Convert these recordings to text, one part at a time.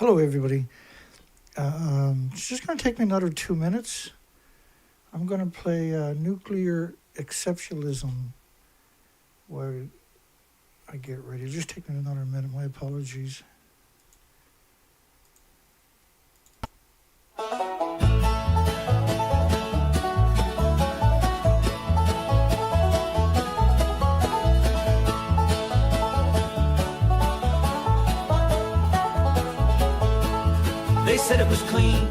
Hello, everybody. It's just going to take me another 2 minutes. I'm going to play Nuclear Exceptionalism while I get ready. Just take me another minute. My apologies. They said it was clean,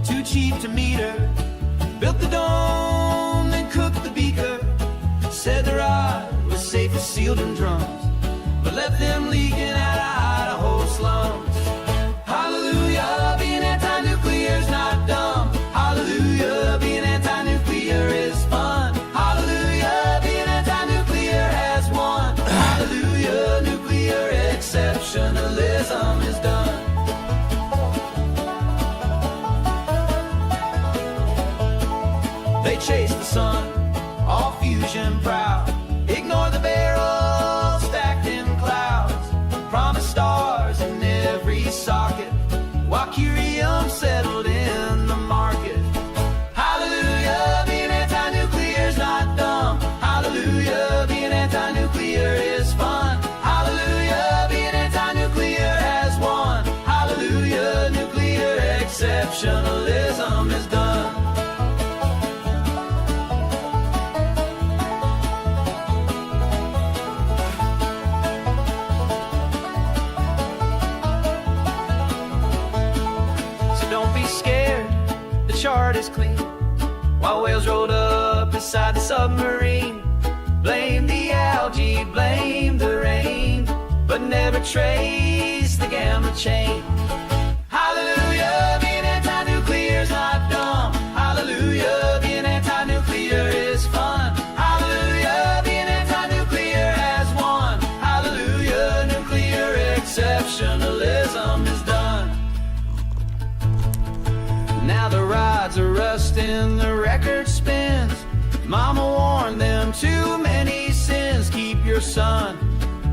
too cheap to meter. Built the dome, then cooked the beaker. Said the rod was safe as sealed in drums, but left them leaking out of Idaho slums. Hallelujah, being anti-nuclear's not dumb. Hallelujah, being anti-nuclear is fun. Hallelujah, being anti-nuclear has won. Hallelujah, nuclear exceptionalism is done. They chase the sun, all fusion proud. Ignore the barrels stacked in clouds. Promise stars in every socket, while curium settled in the market. Hallelujah, being anti-nuclear's not dumb. Hallelujah, being anti-nuclear is fun. Hallelujah, being anti-nuclear has won. Hallelujah, nuclear exceptionalism is done. Chart is clean, while whales rolled up beside the submarine. Blame the algae, blame the rain, but never trace the gamma chain. Hallelujah, being anti-nuclear's not dumb. Hallelujah, being anti-nuclear is fun. Hallelujah, being anti-nuclear has won. Hallelujah, nuclear exceptionalism is done. Now the rods are rusting, the record spins. Mama warned them, too many sins. Keep your sun,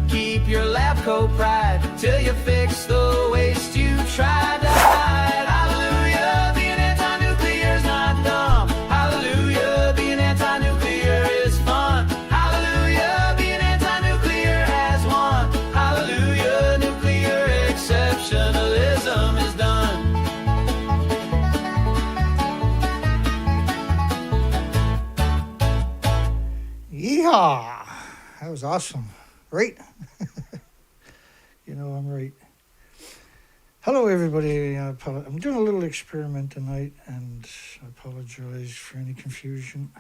keep your lab coat pride, till you fix the waste you tried to hide. Hallelujah, being anti-nuclear's not dumb. Hallelujah, being anti-nuclear is fun. Hallelujah, being anti-nuclear has won. Hallelujah, nuclear exceptionalism is done. Yeehaw! That was awesome. Right? You know I'm right. Hello, everybody. I'm doing a little experiment tonight, and I apologize for any confusion.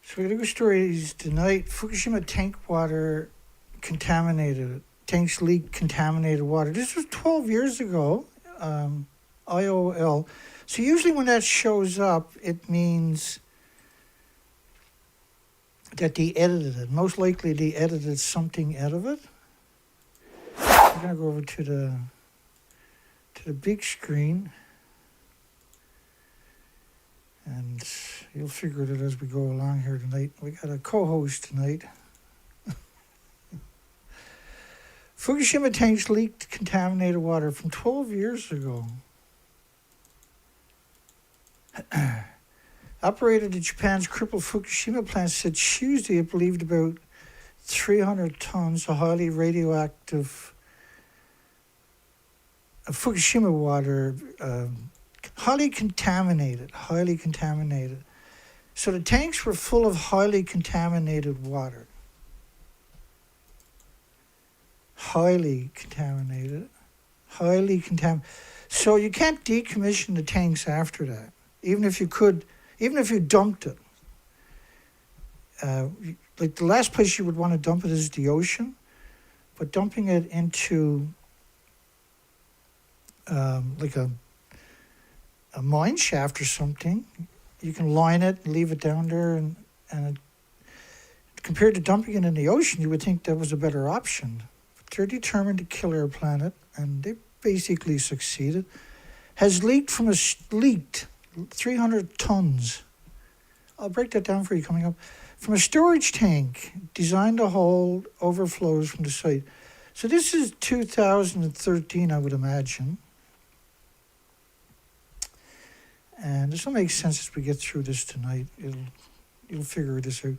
So we're going to go stories tonight. Fukushima tank water contaminated. Tanks leaked contaminated water. This was 12 years ago. IOL. So usually when that shows up, it means that they edited it. Most likely they edited something out of it. I'm gonna go over to the big screen, and you'll figure it out as we go along here tonight. We got a co-host tonight. Fukushima tanks leaked contaminated water from 12 years ago. Operator at Japan's crippled Fukushima plant said Tuesday it believed about 300 tons of highly radioactive Fukushima water, highly contaminated. So the tanks were full of highly contaminated water. Highly contaminated. So you can't decommission the tanks after that, even if you could. Even if you dumped it, like the last place you would want to dump it is the ocean, but dumping it into like a mine shaft or something, you can line it and leave it down there, and compared to dumping it in the ocean, you would think that was a better option. But they're determined to kill our planet, and they basically succeeded. Has leaked 300 tons. I'll break that down for you coming up. From a storage tank designed to hold overflows from the site. So this is 2013, I would imagine. And this will make sense as we get through this tonight. You'll figure this out.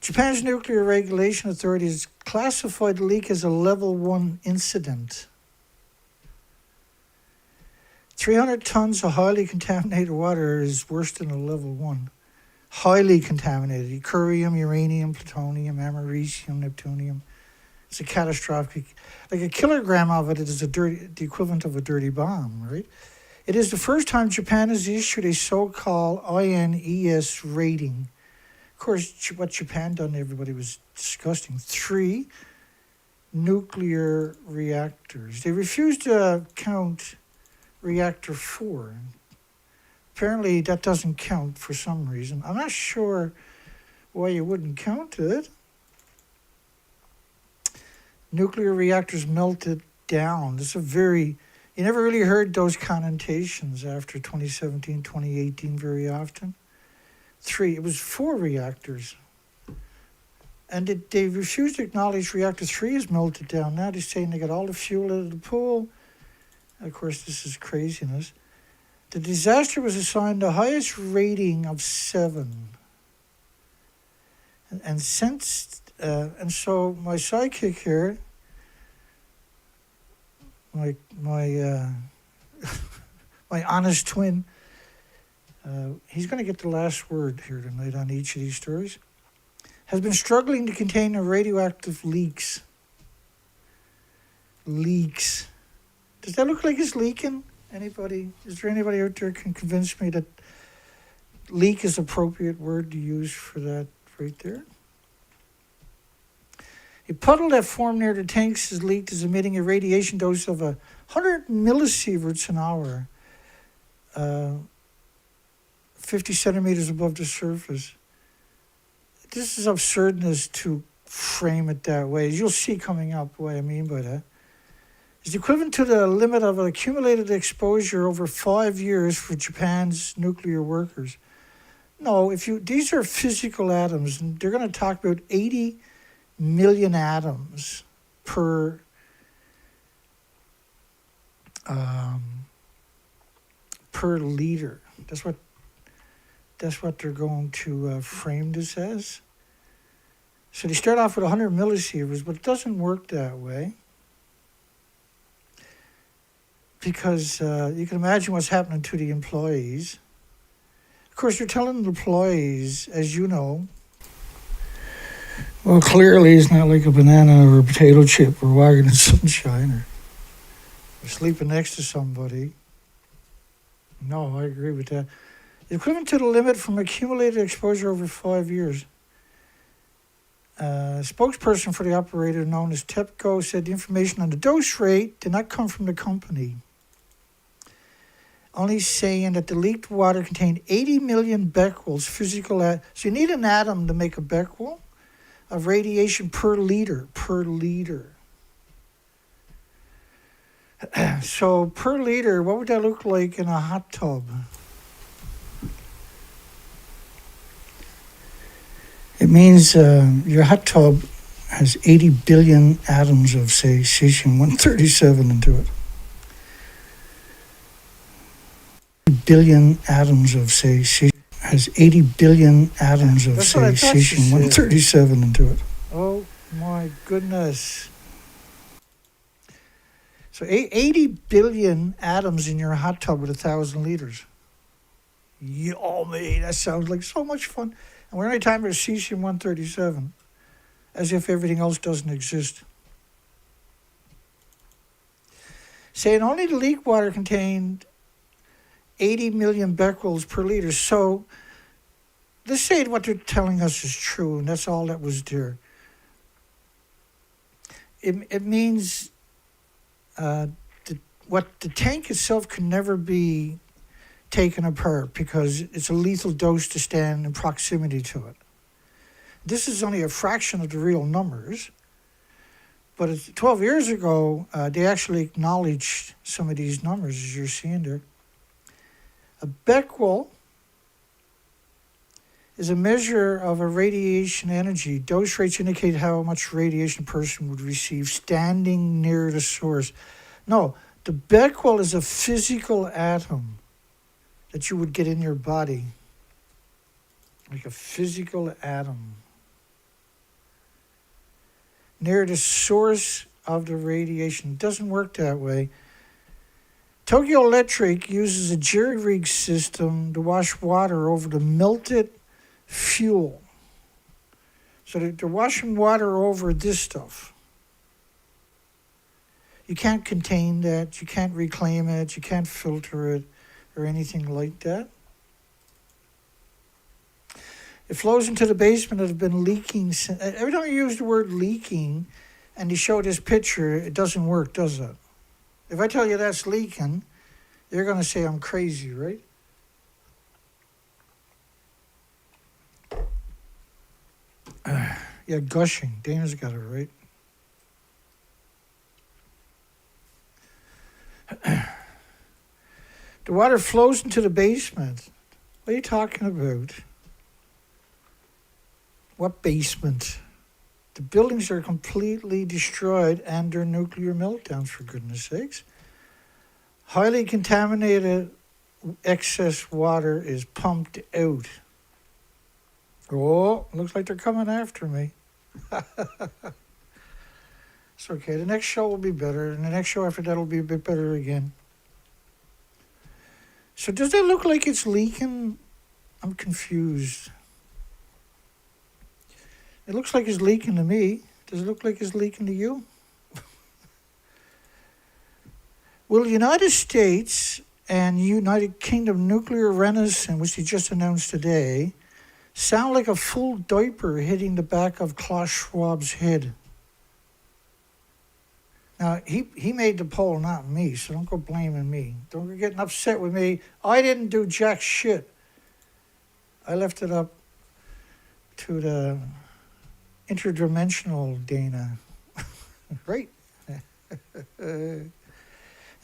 Japan's Nuclear Regulation Authority has classified the leak as a level 1 incident. 300 tons of highly contaminated water is worse than a level 1. Highly contaminated. Curium, uranium, plutonium, americium, neptunium. It's a catastrophic. Like a kilogram of it is the equivalent of a dirty bomb, right? It is the first time Japan has issued a so-called INES rating. Of course, what Japan done, everybody was disgusting. 3 nuclear reactors. They refused to count reactor 4. Apparently, that doesn't count for some reason. I'm not sure why you wouldn't count it. Nuclear reactors melted down. This is a very... You never really heard those connotations after 2017, 2018 very often. 3, it was 4 reactors. And they refused to acknowledge reactor 3 is melted down. Now they're saying they got all the fuel out of the pool. Of course, this is craziness. The disaster was assigned the highest rating of 7. And so my sidekick here, my my honest twin, he's going to get the last word here tonight on each of these stories, has been struggling to contain the radioactive leaks. Leaks. Does that look like it's leaking? Anybody? Is there anybody out there can convince me that leak is the appropriate word to use for that right there? A puddle that formed near the tanks is leaked is emitting a radiation dose of 100 millisieverts an hour, 50 centimeters above the surface. This is absurdness to frame it that way. As you'll see coming up what I mean by that. It's equivalent to the limit of accumulated exposure over 5 years for Japan's nuclear workers. No, these are physical atoms, and they're going to talk about 80 million atoms per liter. That's what they're going to frame this as. So they start off with 100 millisieverts, but it doesn't work that way. Because you can imagine what's happening to the employees. Of course, you're telling the employees, as you know, well, clearly it's not like a banana or a potato chip or walking in sunshine or sleeping next to somebody. No, I agree with that. Equivalent to the limit from accumulated exposure over 5 years. A spokesperson for the operator known as TEPCO said the information on the dose rate did not come from the company. Only saying that the leaked water contained 80 million becquerels physical. So you need an atom to make a becquerel of radiation per liter. So per liter, what would that look like in a hot tub? It means your hot tub has 80 billion atoms of, say, Cesium-137 into it. Billion atoms of, say, Cesium has 80 billion atoms of, say, Cesium-137 into it. Oh my goodness. So 80 billion atoms in your hot tub with 1,000 liters. Oh, man, that sounds like so much fun. And we're only talking about Cesium-137, as if everything else doesn't exist. Saying only the leak water contained 80 million becquerels per liter. So let's say what they're telling us is true, and that's all that was there. It means what the tank itself can never be taken apart because it's a lethal dose to stand in proximity to it. This is only a fraction of the real numbers, but 12 years ago, they actually acknowledged some of these numbers, as you're seeing there. A becquerel is a measure of a radiation energy. Dose rates indicate how much radiation a person would receive standing near the source. No, the becquerel is a physical atom that you would get in your body. Like a physical atom. Near the source of the radiation. It doesn't work that way. Tokyo Electric uses a jerry-rig system to wash water over the melted fuel. So they're washing water over this stuff. You can't contain that, you can't reclaim it, you can't filter it or anything like that. It flows into the basement that have been leaking. Every time you use the word leaking and you show this picture, it doesn't work, does it? If I tell you that's leaking, you're going to say I'm crazy, right? Yeah, gushing. Dana's got it right. The water flows into the basement. What are you talking about? What basement? The buildings are completely destroyed and they're nuclear meltdowns, for goodness sakes. Highly contaminated excess water is pumped out. Oh, looks like they're coming after me. It's okay. The next show will be better, and the next show after that will be a bit better again. So does that look like it's leaking? I'm confused. It looks like it's leaking to me. Does it look like it's leaking to you? Will the United States and United Kingdom nuclear renaissance, which they just announced today, sound like a full diaper hitting the back of Klaus Schwab's head? Now, he made the poll, not me, so don't go blaming me. Don't go getting upset with me. I didn't do jack shit. I left it up to the interdimensional Dana. Right? And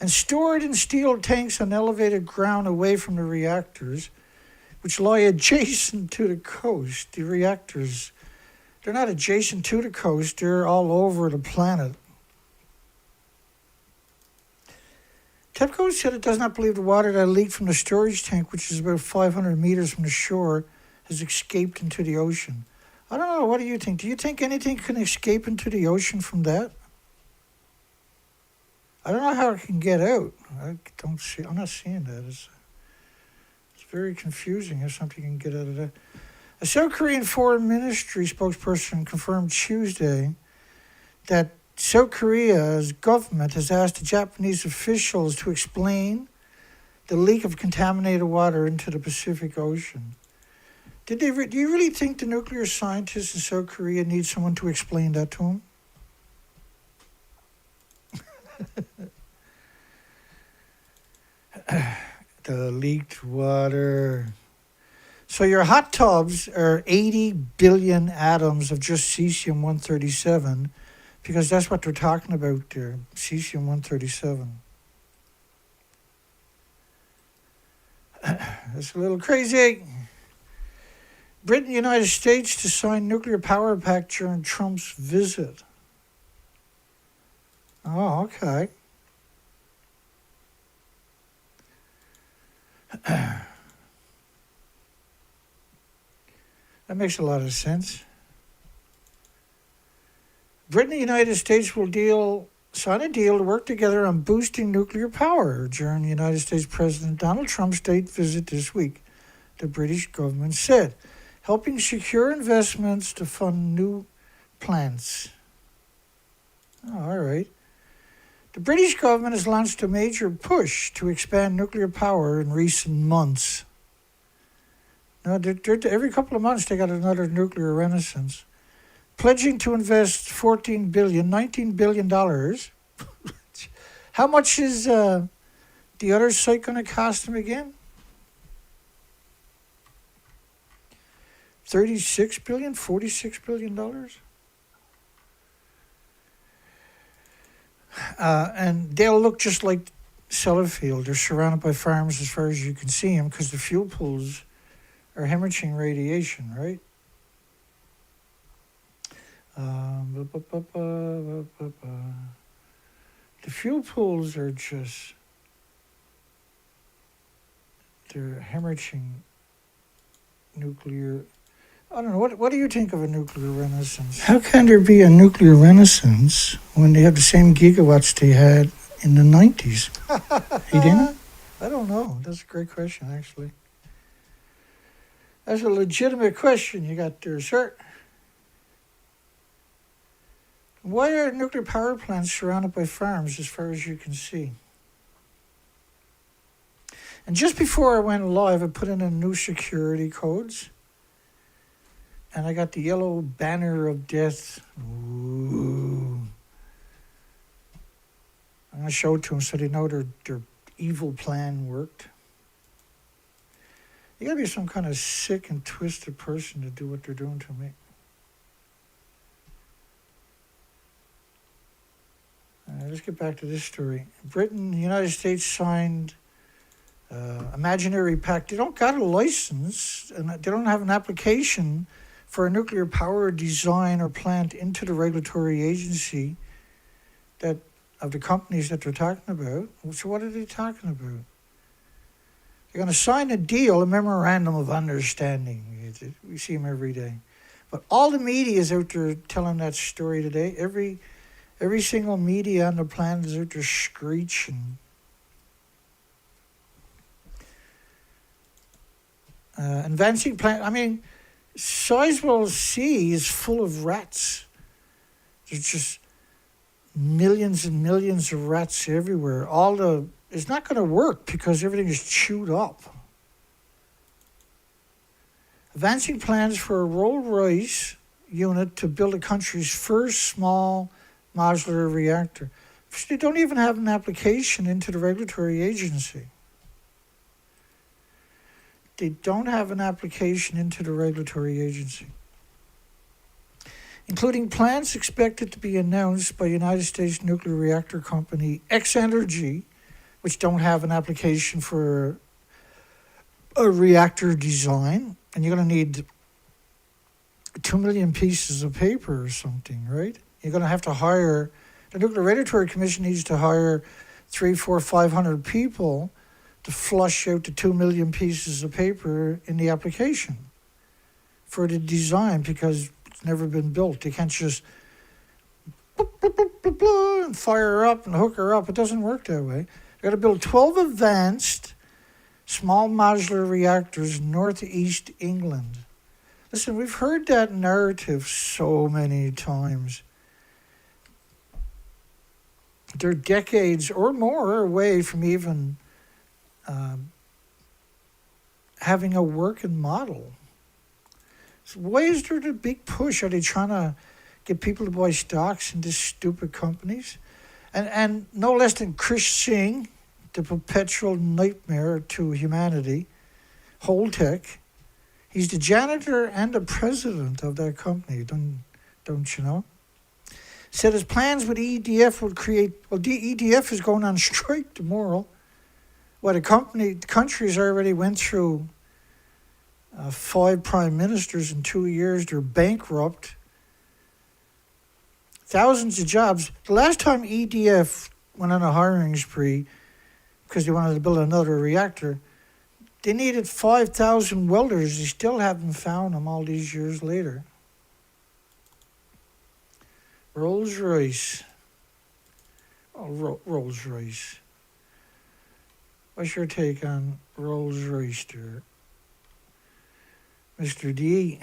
stored in steel tanks on elevated ground away from the reactors, which lie adjacent to the coast. The reactors, they're not adjacent to the coast, they're all over the planet. TEPCO said it does not believe the water that leaked from the storage tank, which is about 500 meters from the shore, has escaped into the ocean. I don't know, what do you think? Do you think anything can escape into the ocean from that? I don't know how it can get out. I'm not seeing that. It's very confusing if something can get out of that. A South Korean foreign ministry spokesperson confirmed Tuesday that South Korea's government has asked the Japanese officials to explain the leak of contaminated water into the Pacific Ocean. Do you really think the nuclear scientists in South Korea need someone to explain that to them? The leaked water. So your hot tubs are 80 billion atoms of just cesium-137, because that's what they're talking about there, cesium-137. That's a little crazy. Britain and the United States to sign nuclear power pact during Trump's visit. Oh, okay. That makes a lot of sense. Britain and the United States will sign a deal to work together on boosting nuclear power during the United States President Donald Trump's state visit this week, the British government said, helping secure investments to fund new plants. Oh, all right. The British government has launched a major push to expand nuclear power in recent months. Now, every couple of months they got another nuclear renaissance, pledging to invest $19 billion. How much is the other site going to cost them again? $36 billion, $46 billion? And they'll look just like Sellafield. They're surrounded by farms as far as you can see them because the fuel pools or hemorrhaging radiation, right? The fuel pools are just, they're hemorrhaging nuclear. I don't know, what do you think of a nuclear renaissance? How can there be a nuclear renaissance when they have the same gigawatts they had in the 90s? Hey, Dana? I don't know. That's a great question, actually. That's a legitimate question you got there, sir. Why are nuclear power plants surrounded by farms as far as you can see? And just before I went live, I put in a new security codes. And I got the yellow banner of death. Ooh. I'm going to show it to them so they know their evil plan worked. You got to be some kind of sick and twisted person to do what they're doing to me. Let's get back to this story. Britain, the United States signed imaginary pact. They don't got a license, and they don't have an application for a nuclear power design or plant into the regulatory agency that of the companies that they're talking about. So what are they talking about? They're going to sign a deal, a memorandum of understanding. We see them every day. But all the media is out there telling that story today. Every single media on the planet is out there screeching. Advancing plant, I mean, Sizewell C is full of rats. There's just millions and millions of rats everywhere. It's not going to work because everything is chewed up. Advancing plans for a Rolls-Royce unit to build the country's first small modular reactor. They don't even have an application into the regulatory agency. They don't have an application into the regulatory agency, including plans expected to be announced by United States nuclear reactor company X-Energy, which don't have an application for a reactor design. And you're going to need 2 million pieces of paper or something, right? You're going to have to hire, the Nuclear Regulatory Commission needs to hire 300, 400, 500 people to flush out the 2 million pieces of paper in the application for the design because it's never been built. They can't just and fire her up and hook her up. It doesn't work that way. They've got to build 12 advanced small modular reactors in northeast England. Listen, we've heard that narrative so many times. They're decades or more away from even having a working model. So why is there the big push? Are they trying to get people to buy stocks in these stupid companies? And no less than Chris Singh, the perpetual nightmare to humanity, Holtec, he's the janitor and the president of that company, don't you know? Said his plans with EDF would create, well, the EDF is going on strike tomorrow. Well, the country's already went through 5 prime ministers in 2 years. They're bankrupt. Thousands of jobs. The last time EDF went on a hiring spree because they wanted to build another reactor, they needed 5,000 welders. They still haven't found them all these years later. Rolls-Royce. Oh, Rolls-Royce. What's your take on Rolls-Royce, there, Mr. D?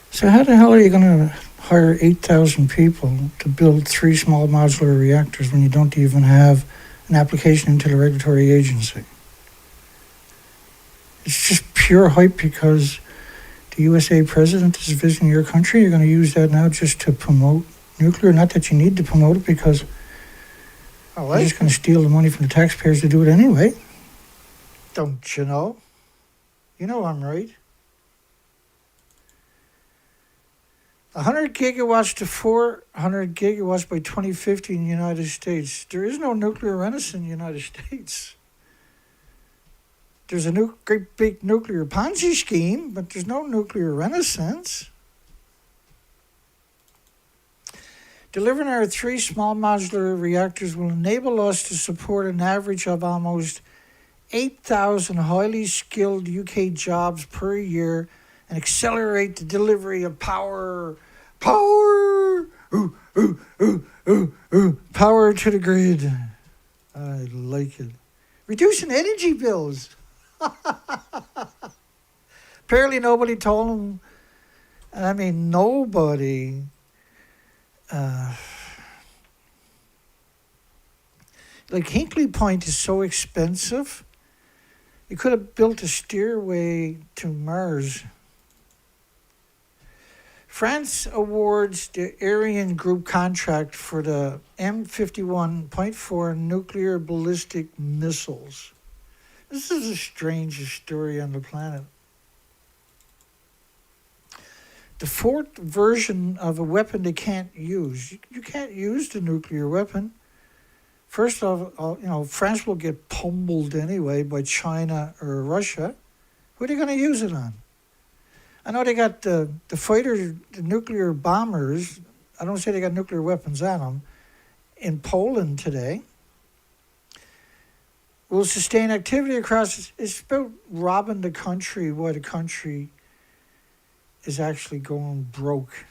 So how the hell are you going to hire 8,000 people to build 3 small modular reactors when you don't even have an application into the regulatory agency? It's just pure hype because the USA president is visiting your country. You're going to use that now just to promote nuclear. Not that you need to promote it because you're just going to steal the money from the taxpayers to do it anyway. Don't you know? You know I'm right. 100 gigawatts to 400 gigawatts by 2050 in the United States. There is no nuclear renaissance in the United States. There's a great big nuclear Ponzi scheme, but there's no nuclear renaissance. Delivering our 3 small modular reactors will enable us to support an average of almost 8,000 highly skilled UK jobs per year and accelerate the delivery of power. Power! Ooh, ooh, ooh, ooh, ooh. Power to the grid. I like it. Reducing energy bills. Apparently nobody told them. I mean, nobody. Like Hinkley Point is so expensive. You could have built a stairway to Mars. France awards the ArianeGroup contract for the M51.4 nuclear ballistic missiles. This is the strangest story on the planet. The 4th version of a weapon they can't use. You can't use the nuclear weapon. First off, France will get pummeled anyway by China or Russia. Who are they going to use it on? I know they got the fighter, the nuclear bombers. I don't say they got nuclear weapons on them. In Poland today. Will sustain activity across. It's about robbing the country while the country is actually going broke.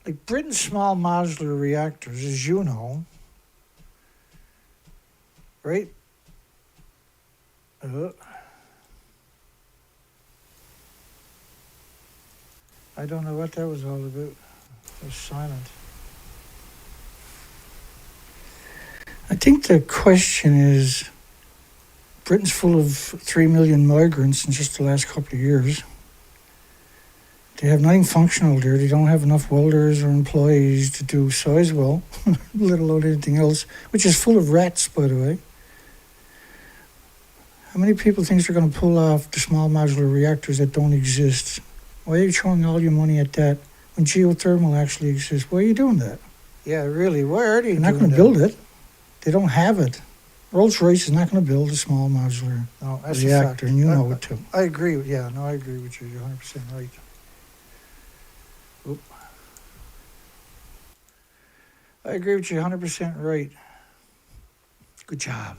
Like Britain's small modular reactors, as you know, right? I don't know what that was all about. It was silent. I think the question is, Britain's full of 3 million migrants in just the last couple of years. They have nothing functional there. They don't have enough welders or employees to do Sizewell, let alone anything else, which is full of rats, by the way. How many people think they're going to pull off the small modular reactors that don't exist? Why are you throwing all your money at that when geothermal actually exists? Why are you doing that? Yeah, really, why are they doing that? They're not going to build it. They don't have it. Rolls-Royce is not going to build a small modular reactor, and you know it too. I agree. I agree with you. You're 100% right. Oop. I agree with you 100% right. Good job.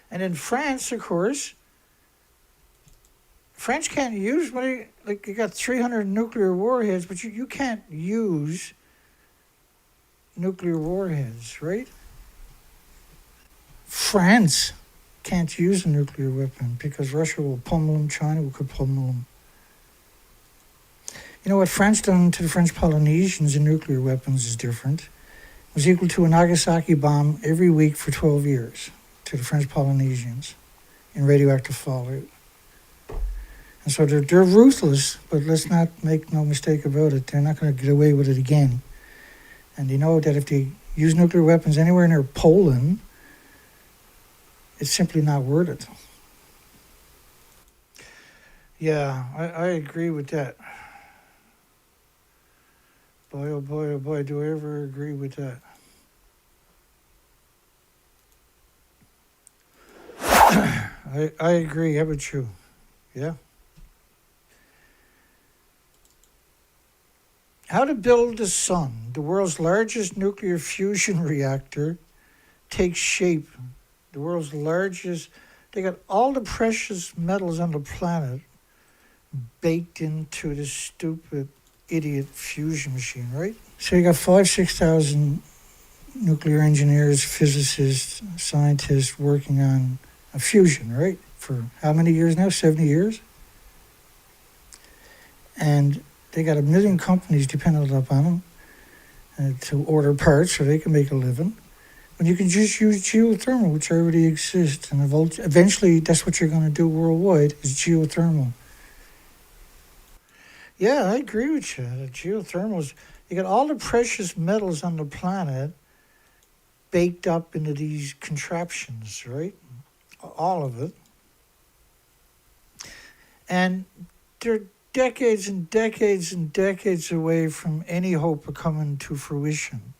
And in France, of course, France can't use, you got 300 nuclear warheads, but you can't use nuclear warheads, right? France can't use a nuclear weapon because Russia will pummel them, China could pummel them. You know what France done to the French Polynesians in nuclear weapons is different. It was equal to a Nagasaki bomb every week for 12 years to the French Polynesians in radioactive fallout. And so they're ruthless, but let's not make no mistake about it. They're not going to get away with it again. And they know that if they use nuclear weapons anywhere near Poland, it's simply not worth it. Yeah, I agree with that. Boy, oh boy, do I ever agree with that. I agree. How about you? Yeah? How to build the sun, the world's largest nuclear fusion reactor, takes shape. The world's largest, they got all the precious metals on the planet baked into this stupid idiot fusion machine, right? So you got 6,000 nuclear engineers, physicists, scientists working on a fusion, right? For how many years now? 70 years? And they got 1 million companies dependent upon them to order parts so they can make a living. When you can just use geothermal, which already exists, and eventually that's what you're going to do worldwide, is geothermal. Yeah, I agree with you. The geothermals, you got all the precious metals on the planet baked up into these contraptions, right? All of it. And they're decades and decades and decades away from any hope of coming to fruition.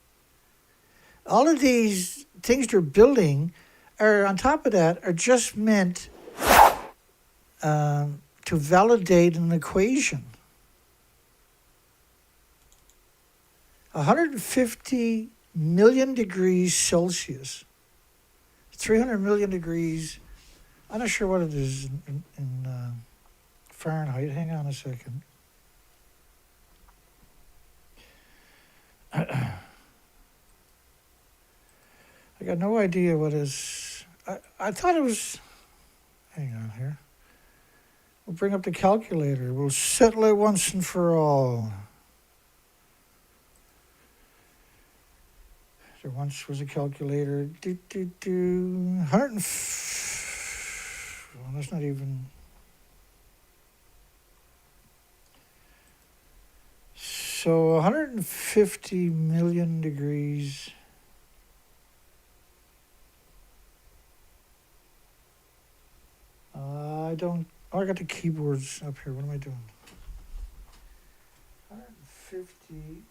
All of these things they're building are, on top of that, are just meant to validate an equation. 150 million degrees Celsius, 300 million degrees. I'm not sure what it is in Fahrenheit. Hang on a second. I got no idea what is. I thought it was. Hang on here. We'll bring up the calculator. We'll settle it once and for all. There once was a calculator. 100. Well, that's not even. So 150 million degrees. I don't. Oh, I got the keyboards up here. What am I doing? 150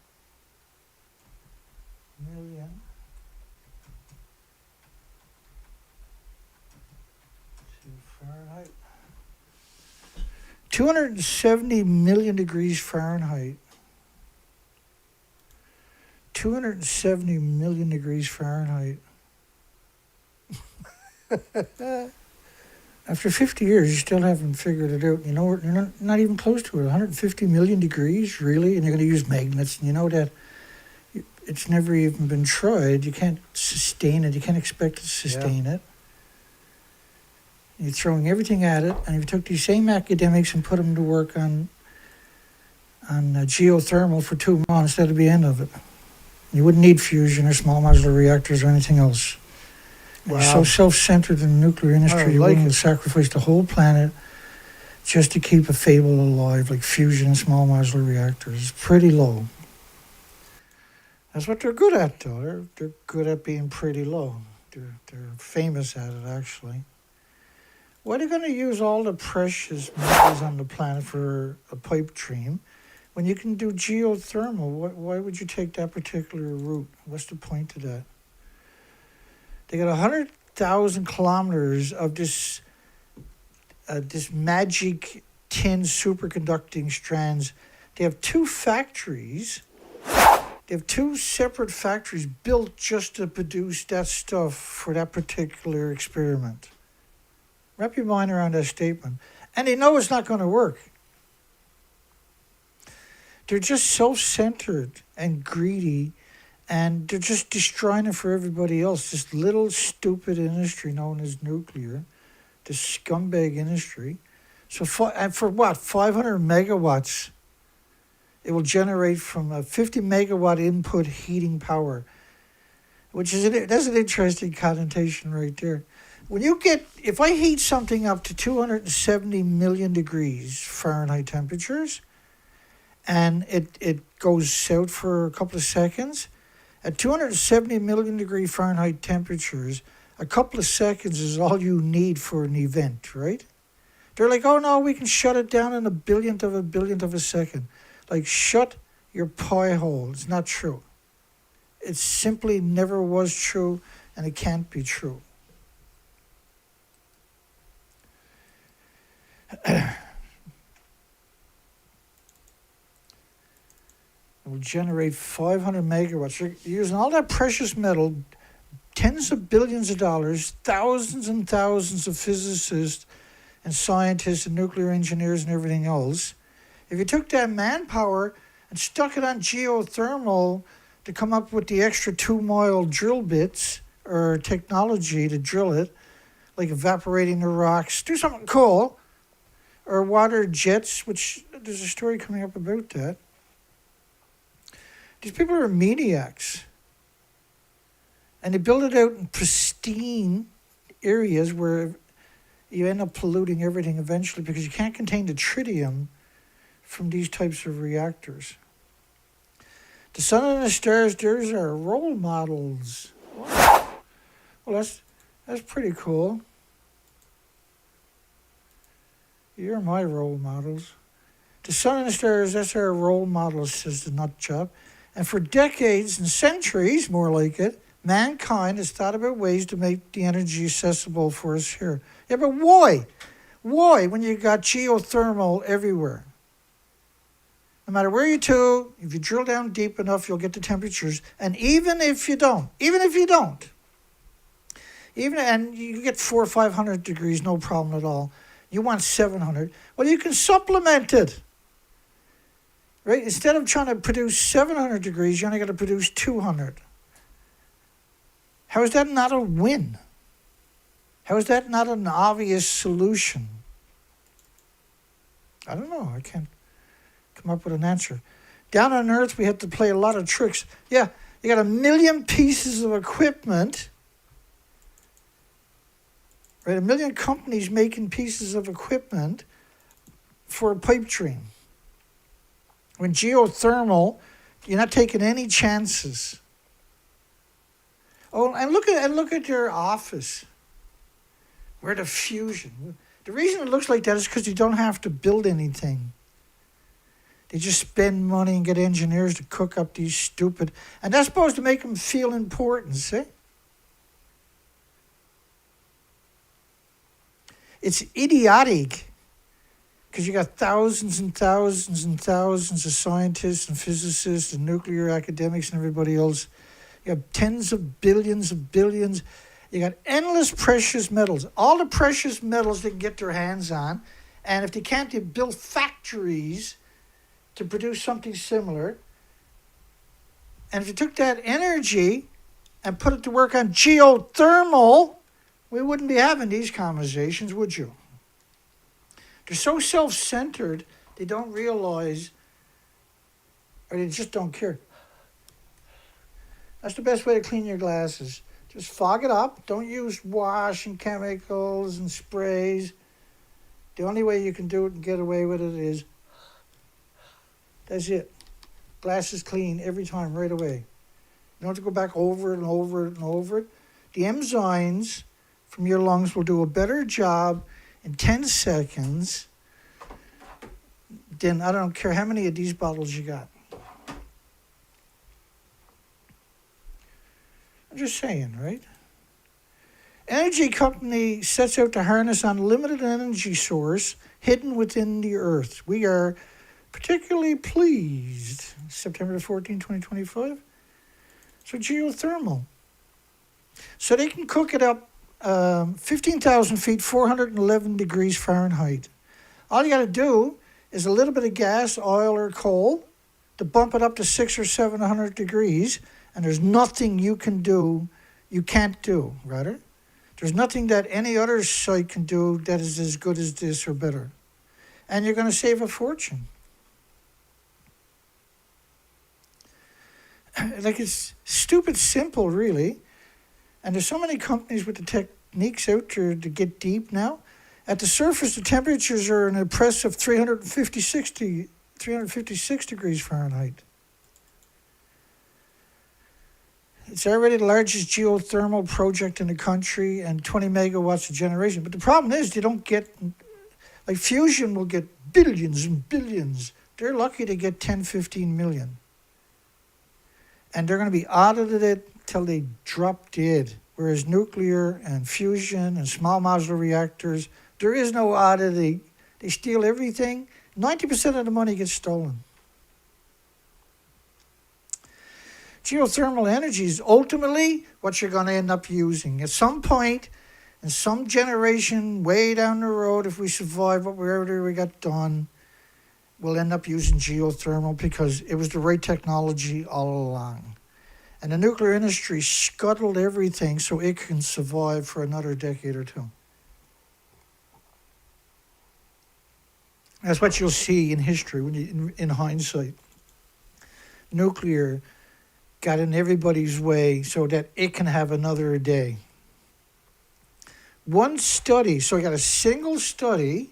million. Fahrenheit. 270 million degrees Fahrenheit. 270 million degrees Fahrenheit. After 50 years, you still haven't figured it out. You know, you're not even close to it. 150 million degrees, really? And you're going to use magnets. And you know that it's never even been tried. You can't sustain it. You can't expect to sustain it. You're throwing everything at it. And if you took these same academics and put them to work on geothermal for 2 months, that'd be the end of it. You wouldn't need fusion or small modular reactors or anything else. Wow. You're so self-centered in the nuclear industry, you're willing to sacrifice the whole planet just to keep a fable alive, like fusion and small modular reactors. It's pretty low. That's what they're good at, though. They're good at being pretty low. They're famous at it, actually. Why are they going to use all the precious metals on the planet for a pipe dream when you can do geothermal? Why would you take that particular route? What's the point of that? They got 100,000 kilometers of this magic tin superconducting strands. They have 2 factories. They have 2 separate factories built just to produce that stuff for that particular experiment. Wrap your mind around that statement. And they know it's not going to work. They're just self-centered and greedy. And they're just destroying it for everybody else. This little stupid industry known as nuclear, this scumbag industry. So for what? 500 megawatts, it will generate from a 50 megawatt input heating power, that's an interesting connotation right there. If I heat something up to 270 million degrees Fahrenheit temperatures, and it goes out for a couple of seconds. At 270 million degree Fahrenheit temperatures, a couple of seconds is all you need for an event, right? They're like, oh no, we can shut it down in a billionth of a second. Like, shut your pie hole. It's not true. It simply never was true, and it can't be true. It will generate 500 megawatts. You're using all that precious metal, tens of billions of dollars, thousands and thousands of physicists and scientists and nuclear engineers and everything else. If you took that manpower and stuck it on geothermal to come up with the extra 2-mile drill bits or technology to drill it, like evaporating the rocks, do something cool, or water jets, which there's a story coming up about that. These people are maniacs. And they build it out in pristine areas where you end up polluting everything eventually because you can't contain the tritium from these types of reactors. The sun and the stars, there's our role models. Well, that's pretty cool. You're my role models. The sun and the stars, that's our role models, says the nut job. And for decades and centuries, more like it, Mankind has thought about ways to make the energy accessible for us here. Yeah, but why? Why when you got geothermal everywhere? No matter where you do, if you drill down deep enough, you'll get the temperatures. And even if you don't, and you get 400 or 500 degrees, no problem at all. You want 700. Well, you can supplement it. Right? Instead of trying to produce 700 degrees, you only got to produce 200. How is that not a win? How is that not an obvious solution? I don't know. I can't come up with an answer. Down on Earth, we have to play a lot of tricks. Yeah, you got 1 million pieces of equipment. Right, 1 million companies making pieces of equipment for a pipe dream. When geothermal, you're not taking any chances. Oh, and look at your office. Where the fusion. The reason it looks like that is because you don't have to build anything. They just spend money and get engineers to cook up these stupid, and that's supposed to make them feel important, see? It's idiotic because you got thousands and thousands and thousands of scientists and physicists and nuclear academics and everybody else. You have tens of billions of billions. You got endless precious metals, all the precious metals they can get their hands on. And if they can't, they build factories to produce something similar. And if you took that energy and put it to work on geothermal, we wouldn't be having these conversations, would you? They're so self-centered, they don't realize, or they just don't care. That's the best way to clean your glasses. Just fog it up. Don't use washing chemicals and sprays. The only way you can do it and get away with it is, that's it. Glasses clean every time, right away. You don't have to go back over and over and over it. The enzymes from your lungs will do a better job in 10 seconds than I don't care how many of these bottles you got. I'm just saying, right? Energy company sets out to harness unlimited energy source hidden within the earth. We are particularly pleased. September 14, 2025. So geothermal. So they can cook it up 15,000 feet, 411 degrees Fahrenheit. All you got to do is a little bit of gas, oil, or coal to bump it up to 600 or 700 degrees, and there's nothing you can't do, rather. There's nothing that any other site can do that is as good as this or better. And you're going to save a fortune. Like, it's stupid simple, really. And there's so many companies with the techniques out there to get deep now. At the surface, the temperatures are an impressive 356 degrees Fahrenheit. It's already the largest geothermal project in the country and 20 megawatts of generation. But the problem is they don't get, like fusion will get billions and billions. They're lucky to get 10, 15 million. And they're going to be audited it till they drop dead. Whereas nuclear and fusion and small modular reactors, there is no auditing. They steal everything. 90% of the money gets stolen. Geothermal energy is ultimately what you're going to end up using. At some point, in some generation, way down the road, if we survive whatever we got done, we'll end up using geothermal because it was the right technology all along. And the nuclear industry scuttled everything so it can survive for another decade or two. That's what you'll see in history when in hindsight. Nuclear got in everybody's way so that it can have another day. One study, so I got a single study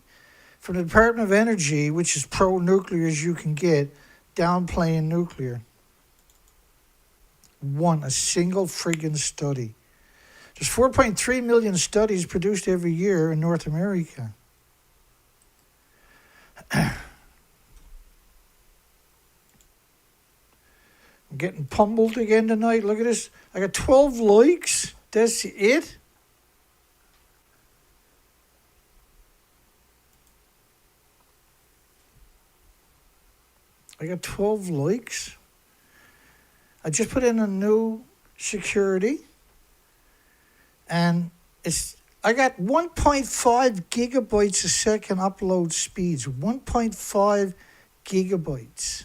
from the Department of Energy, which is pro-nuclear as you can get, downplaying nuclear. A single friggin' study. There's 4.3 million studies produced every year in North America. getting pummeled again tonight. Look at this. I got 12 likes. That's it. I got 12 likes. I just put in a new security. And I got 1.5 gigabytes a second upload speeds. 1.5 gigabytes.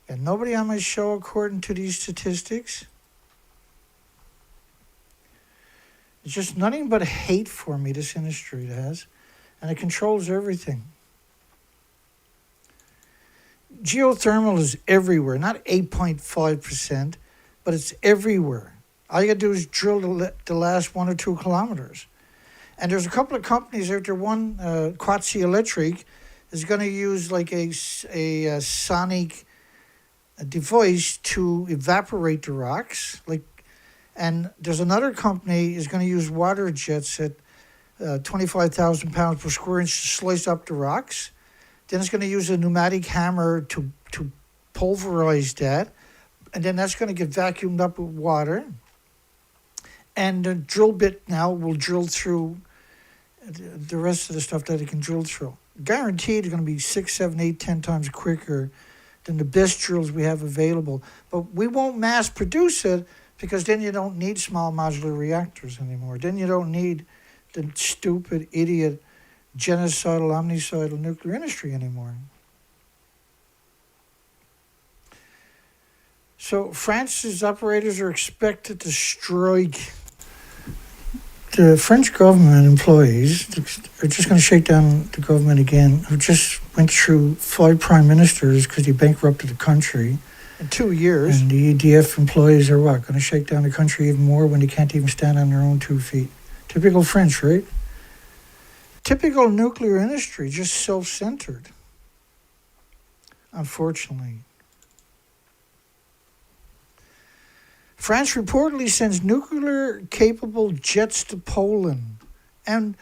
And nobody on my show according to these statistics. It's just nothing but hate for me, this industry has. And it controls everything. Geothermal is everywhere, not 8.5%, but it's everywhere. All you got to do is drill the last 1 or 2 kilometers. And there's a couple of companies out there. One, Quatsi Electric, is going to use like a sonic device to evaporate the rocks. And there's another company is going to use water jets at 25,000 pounds per square inch to slice up the rocks. Then it's going to use a pneumatic hammer to pulverize that. And then that's going to get vacuumed up with water. And the drill bit now will drill through the rest of the stuff that it can drill through. Guaranteed it's going to be 6, 7, 8, 10 times quicker than the best drills we have available. But we won't mass produce it because then you don't need small modular reactors anymore. Then you don't need the stupid, idiot, genocidal, omnicidal nuclear industry anymore. So France's operators are expected to strike. The French government employees are just going to shake down the government again, who just went through 5 prime ministers because he bankrupted the country. In 2 years. And the EDF employees are what? Going to shake down the country even more when they can't even stand on their own 2 feet. Typical French, right? Typical nuclear industry, just self-centered. Unfortunately. France reportedly sends nuclear-capable jets to Poland. And,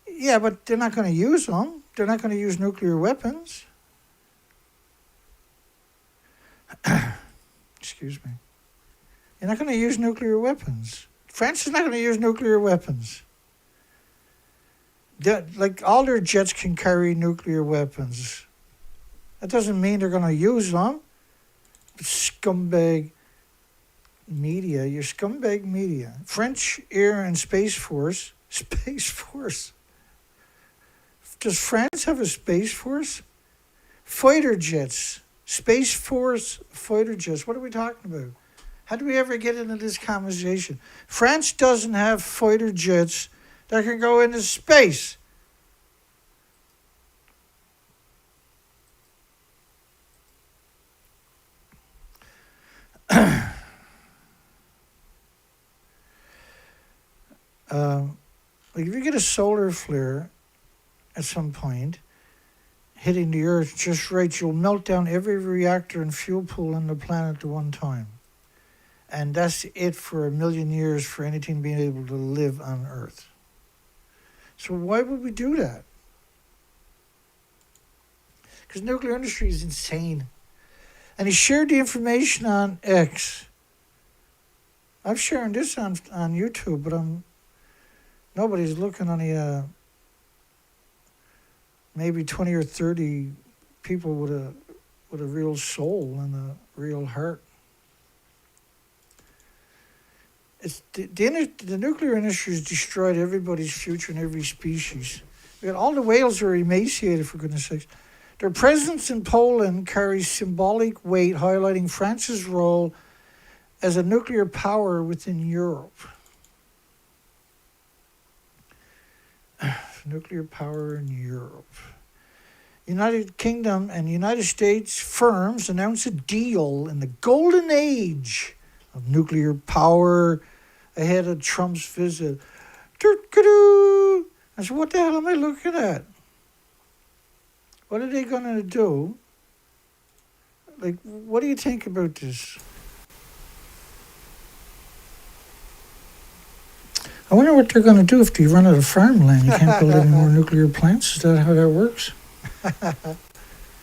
yeah, but they're not going to use them. They're not going to use nuclear weapons. Excuse me. They're not going to use nuclear weapons. France is not going to use nuclear weapons. Like, all their jets can carry nuclear weapons. That doesn't mean they're going to use them. Scumbag media. You're scumbag media. French Air and Space Force. Space Force. Does France have a Space Force? Fighter jets. Space Force fighter jets. What are we talking about? How do we ever get into this conversation? France doesn't have fighter jets that can go into space. Like if you get a solar flare at some point hitting the Earth just right, you'll melt down every reactor and fuel pool on the planet at one time. And that's it for 1 million years for anything being able to live on Earth. So why would we do that? Because nuclear industry is insane. And he shared the information on X. I'm sharing this on YouTube, but nobody's looking on the maybe 20 or 30 people with a real soul and a real heart. It's the nuclear industry has destroyed everybody's future and every species. We got all the whales are emaciated, for goodness sakes. Their presence in Poland carries symbolic weight, highlighting France's role as a nuclear power within Europe. Nuclear power in Europe. United Kingdom and United States firms announced a deal in the golden age of nuclear power ahead of Trump's visit. I said, what the hell am I looking at? What are they going to do? Like, what do you think about this? I wonder what they're going to do if they run out of farmland. You can't build any more nuclear plants. Is that how that works?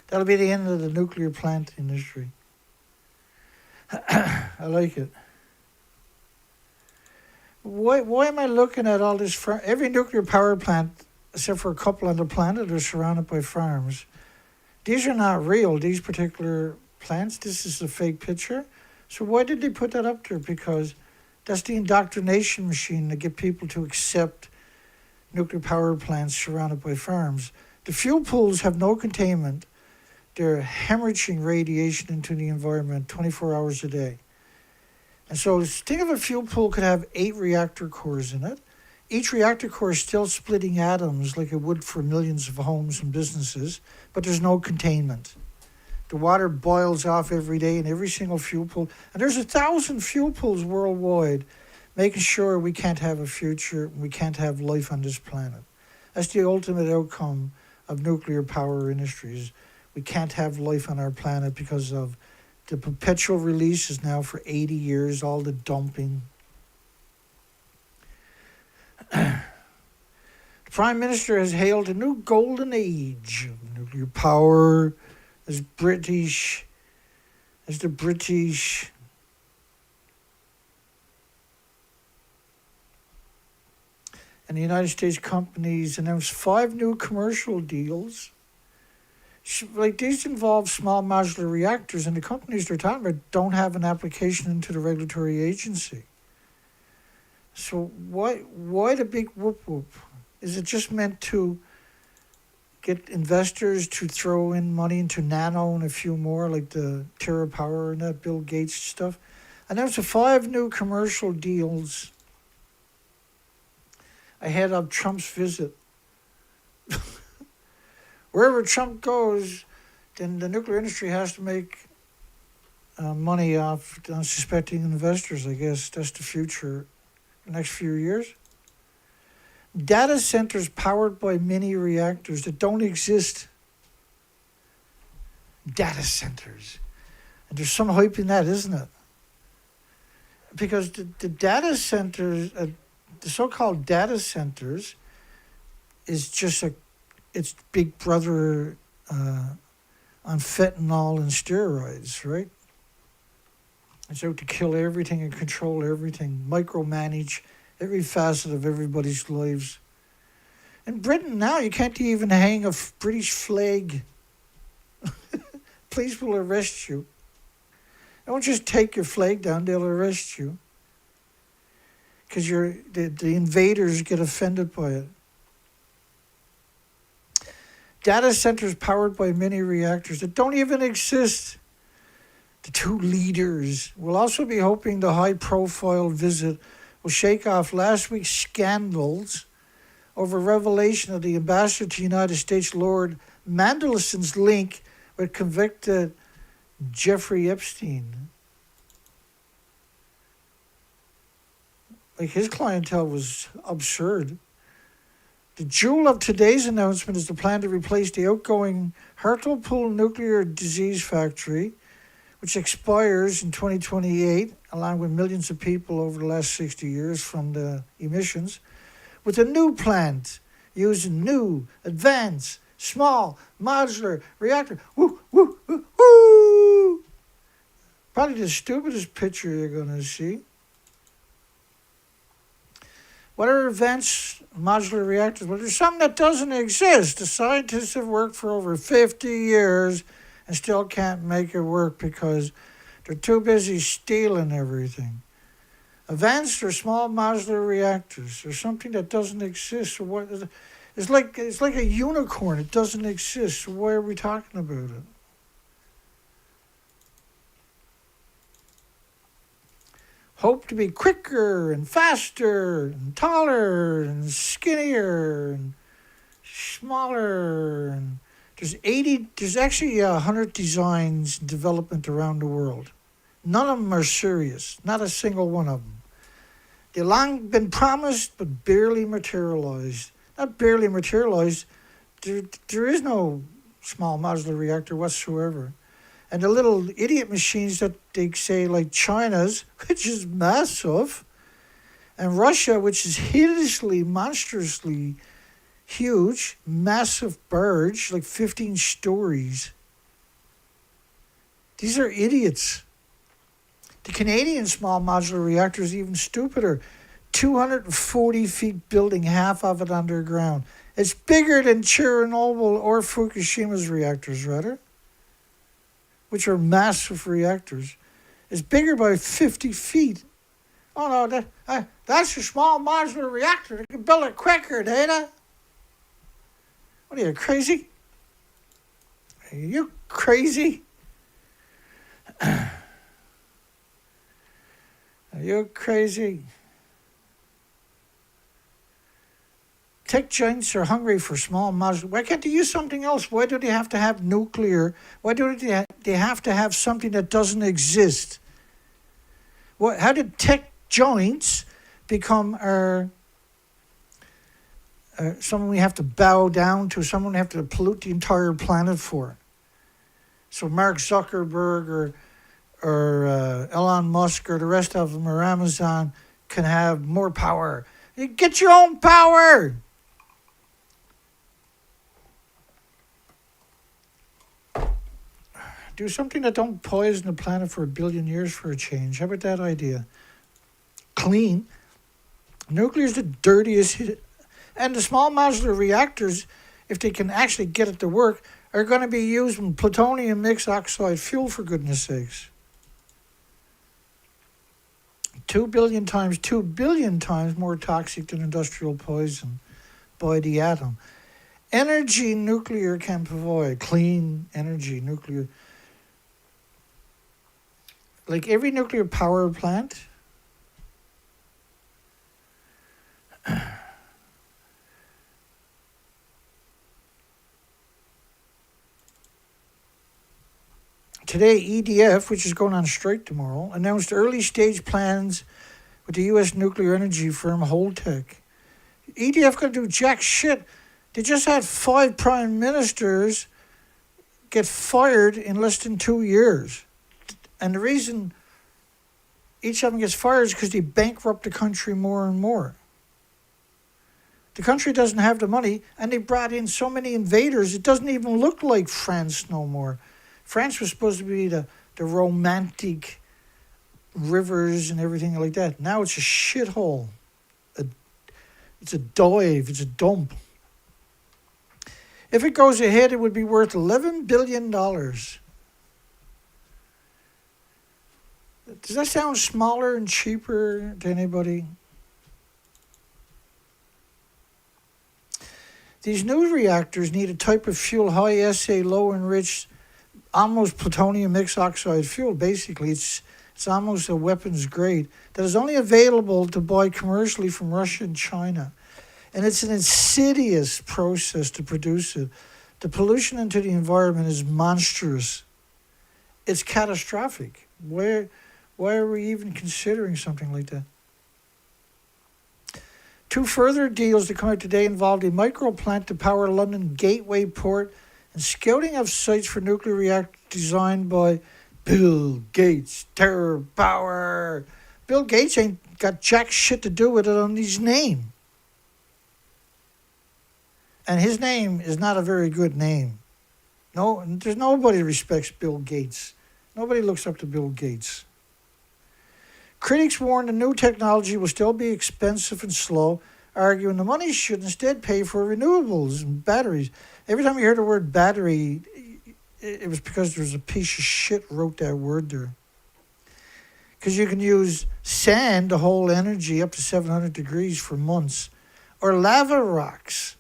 That'll be the end of the nuclear plant industry. I like it. Why am I looking at all this? Every nuclear power plant, except for a couple on the planet, are surrounded by farms. These are not real, these particular plants. This is a fake picture. So why did they put that up there? Because that's the indoctrination machine to get people to accept nuclear power plants surrounded by farms. The fuel pools have no containment. They're hemorrhaging radiation into the environment 24 hours a day. And so think of a fuel pool could have 8 reactor cores in it. Each reactor core is still splitting atoms like it would for millions of homes and businesses, but there's no containment. The water boils off every day in every single fuel pool. And there's 1,000 fuel pools worldwide, making sure we can't have a future, we can't have life on this planet. That's the ultimate outcome of nuclear power industries. We can't have life on our planet because of the perpetual release is now for 80 years, all the dumping. The Prime Minister has hailed a new golden age of nuclear power as the British and the United States companies announced 5 new commercial deals. Like these involve small modular reactors, and the companies they're talking about don't have an application into the regulatory agency. So why the big whoop whoop? Is it just meant to get investors to throw in money into nano and a few more, like the TerraPower and that Bill Gates stuff? And there's 5 new commercial deals ahead of Trump's visit. Wherever Trump goes, then the nuclear industry has to make money off unsuspecting investors, I guess. That's the future, the next few years. Data centers powered by mini reactors that don't exist. Data centers. And there's some hype in that, isn't it? Because the data centers, the so-called data centers, is just it's Big Brother on fentanyl and steroids, right? It's out to kill everything and control everything, micromanage every facet of everybody's lives. In Britain now, you can't even hang a British flag. Police will arrest you. They won't just take your flag down, they'll arrest you. Because the invaders get offended by it. Data centers powered by mini reactors that don't even exist. The 2 leaders will also be hoping the high-profile visit will shake off last week's scandals over revelation of the ambassador to the United States, Lord Mandelson's link with convicted Jeffrey Epstein. Like his clientele was absurd. The jewel of today's announcement is the plan to replace the outgoing Hartlepool nuclear disease factory, which expires in 2028, along with millions of people over the last 60 years from the emissions, with a new plant using new, advanced, small, modular reactor. Woo, woo, woo, woo! Probably the stupidest picture you're going to see. What are advanced modular reactors? Well, there's something that doesn't exist. The scientists have worked for over 50 years and still can't make it work because they're too busy stealing everything. Advanced or small modular reactors are something that doesn't exist. So what? It's like a unicorn. It doesn't exist. So why are we talking about it? Hope to be quicker and faster and taller and skinnier and smaller. And there's actually 100 designs in development around the world. None of them are serious, not a single one of them. They've long been promised but barely materialized. Not barely materialized, there is no small modular reactor whatsoever. And the little idiot machines that they say, like China's, which is massive, and Russia, which is hideously, monstrously huge, massive barge, like 15 stories. These are idiots. The Canadian small modular reactor is even stupider. 240 feet building, half of it underground. It's bigger than Chernobyl or Fukushima's reactors, rather, which are massive reactors. It's bigger by 50 feet. Oh no, that's a small modular reactor. They can build it quicker, Dana. What are you, crazy? Are you crazy? Are you crazy? Tech giants are hungry for small modular. Why can't they use something else? Why do they have to have nuclear? Why do they have to have something that doesn't exist? How did tech giants become someone we have to bow down to, someone we have to pollute the entire planet for? So Mark Zuckerberg or Elon Musk or the rest of them or Amazon can have more power. You get your own power. Do something that don't poison the planet for 1 billion years for a change. How about that idea? Clean. Nuclear is the dirtiest. And the small modular reactors, if they can actually get it to work, are going to be used in plutonium mixed oxide fuel, for goodness sakes. 2 billion times more toxic than industrial poison by the atom. Energy nuclear can provide. Clean energy nuclear. Like every nuclear power plant, today, EDF, which is going on strike tomorrow, announced early stage plans with the U.S. nuclear energy firm Holtec. EDF going to do jack shit. They just had 5 prime ministers get fired in less than 2 years. And the reason each of them gets fired is because they bankrupt the country more and more. The country doesn't have the money, and they brought in so many invaders, it doesn't even look like France no more. France was supposed to be the romantic rivers and everything like that. Now it's a shithole. It's a dive. It's a dump. If it goes ahead, it would be worth $11 billion. Does that sound smaller and cheaper to anybody? These new reactors need a type of fuel, high SA, low enriched, almost plutonium mixed oxide fuel. Basically, it's almost a weapons grade that is only available to buy commercially from Russia and China. And it's an insidious process to produce it. The pollution into the environment is monstrous. It's catastrophic. Why are we even considering something like that? 2 further deals that come out today involved a micro plant to power London Gateway Port and scouting of sites for nuclear reactors designed by Bill Gates. Terror power. Bill Gates ain't got jack shit to do with it on his name. And his name is not a very good name. No, there's nobody respects Bill Gates. Nobody looks up to Bill Gates. Critics warn the new technology will still be expensive and slow, arguing the money should instead pay for renewables and batteries. Every time you hear the word battery, it was because there was a piece of shit wrote that word there. Because you can use sand to hold energy up to 700 degrees for months. Or lava rocks.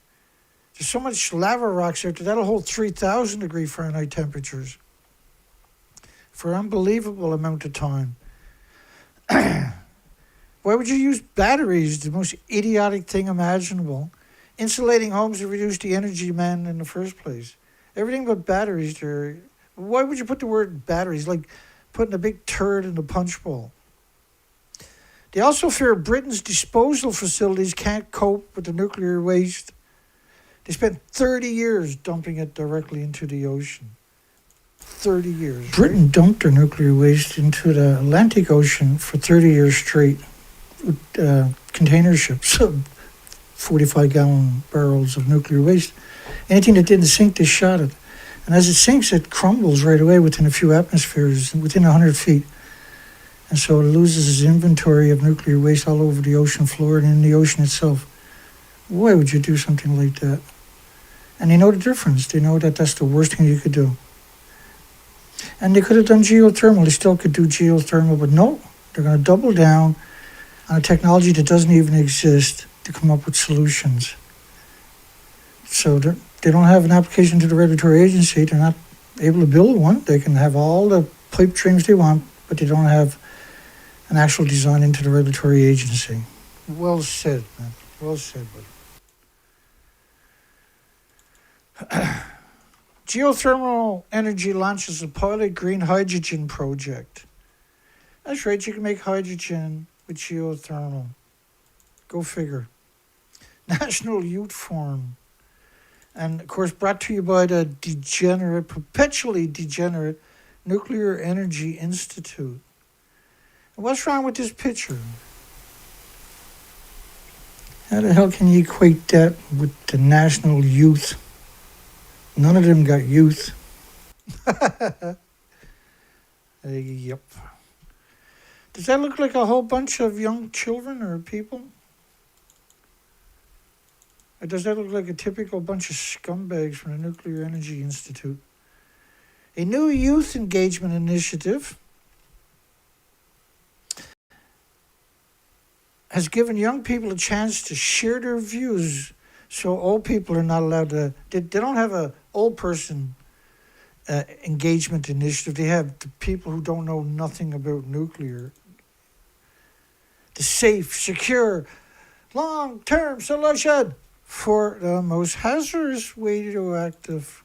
There's so much lava rocks out there, that'll hold 3,000 degree Fahrenheit temperatures for an unbelievable amount of time. Why would you use batteries? The most idiotic thing imaginable. Insulating homes to reduce the energy demand in the first place. Everything but batteries there. Why would you put the word batteries? Like putting a big turd in the punch bowl. They also fear Britain's disposal facilities can't cope with the nuclear waste. They spent 30 years dumping it directly into the ocean. 30 years. Britain dumped their nuclear waste into the Atlantic Ocean for 30 years straight with container ships, 45-gallon barrels of nuclear waste. Anything that didn't sink, they shot it. And as it sinks, it crumbles right away within a few atmospheres, within 100 feet. And so it loses its inventory of nuclear waste all over the ocean floor and in the ocean itself. Why would you do something like that? And they know the difference. They know that that's the worst thing you could do. And they could have done geothermal. They still could do geothermal, but no. They're going to double down on a technology that doesn't even exist to come up with solutions. So they don't have an application to the regulatory agency. They're not able to build one. They can have all the pipe dreams they want, but they don't have an actual design into the regulatory agency. Well said, man. Well said, buddy. Geothermal Energy launches a pilot green hydrogen project. That's right, you can make hydrogen with geothermal. Go figure. National Youth Forum. And, of course, brought to you by the perpetually degenerate Nuclear Energy Institute. And what's wrong with this picture? How the hell can you equate that with the national youth? None of them got youth. Yep. Does that look like a whole bunch of young children or people? Or does that look like a typical bunch of scumbags from the Nuclear Energy Institute? A new youth engagement initiative has given young people a chance to share their views, so old people are not allowed to. They don't have a old person engagement initiative. They have the people who don't know nothing about nuclear. The safe, secure, long-term solution for the most hazardous radioactive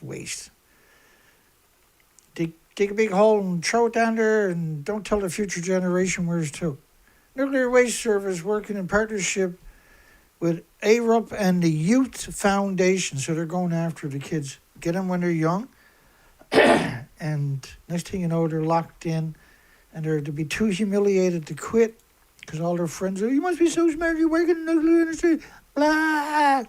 waste. Dig a big hole and throw it down there and don't tell the future generation where it's to. Nuclear Waste Service working in partnership with ArianeGroup and the Youth Foundation. So they're going after the kids. Get them when they're young. And next thing you know, they're locked in. And they're to be too humiliated to quit. Because all their friends are, you must be so smart, you're working in the nuclear industry. Blah.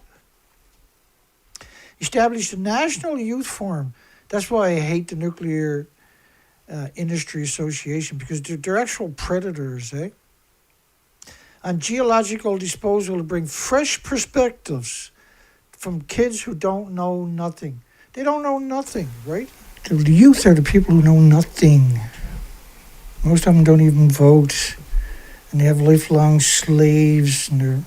Established a National Youth Forum. That's why I hate the Nuclear Industry Association. Because they're actual predators, eh? On geological disposal to bring fresh perspectives from kids who don't know nothing. They don't know nothing, right? The youth are the people who know nothing. Most of them don't even vote. And they have lifelong slaves, and their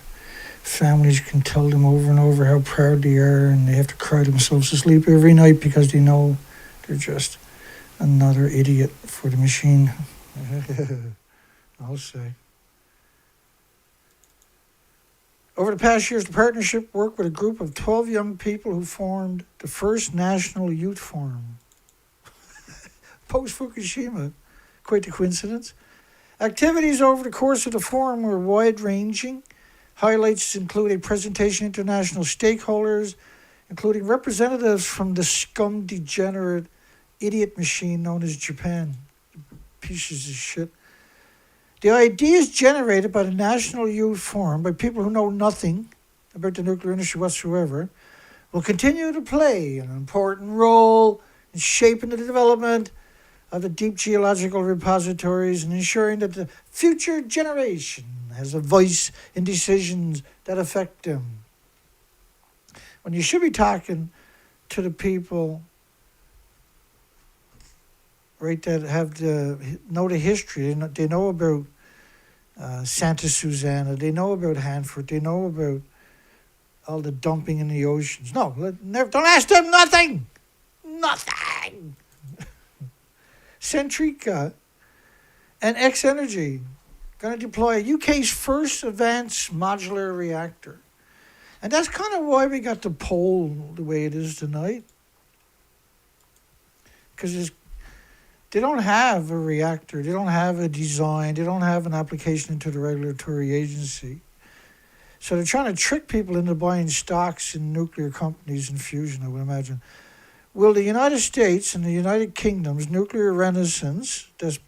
families can tell them over and over how proud they are, and they have to cry themselves to sleep every night because they know they're just another idiot for the machine. I'll say. Over the past years, the partnership worked with a group of 12 young people who formed the first National Youth Forum. Post-Fukushima. Quite the coincidence. Activities over the course of the forum were wide-ranging. Highlights include a presentation to international stakeholders, including representatives from the scum-degenerate idiot machine known as Japan. Pieces of shit. The ideas generated by the National Youth Forum by people who know nothing about the nuclear industry whatsoever will continue to play an important role in shaping the development of the deep geological repositories and ensuring that the future generation has a voice in decisions that affect them. When you should be talking to the people, right, that know the history, they know about Santa Susana, they know about Hanford, they know about all the dumping in the oceans. No, don't ask them nothing. Nothing. Centrica and X-Energy going to deploy UK's first advanced modular reactor. And that's kind of why we got the poll the way it is tonight. Because they don't have a reactor, they don't have a design, they don't have an application into the regulatory agency. So they're trying to trick people into buying stocks in nuclear companies and fusion, I would imagine. Will the United States and the United Kingdom's nuclear renaissance that's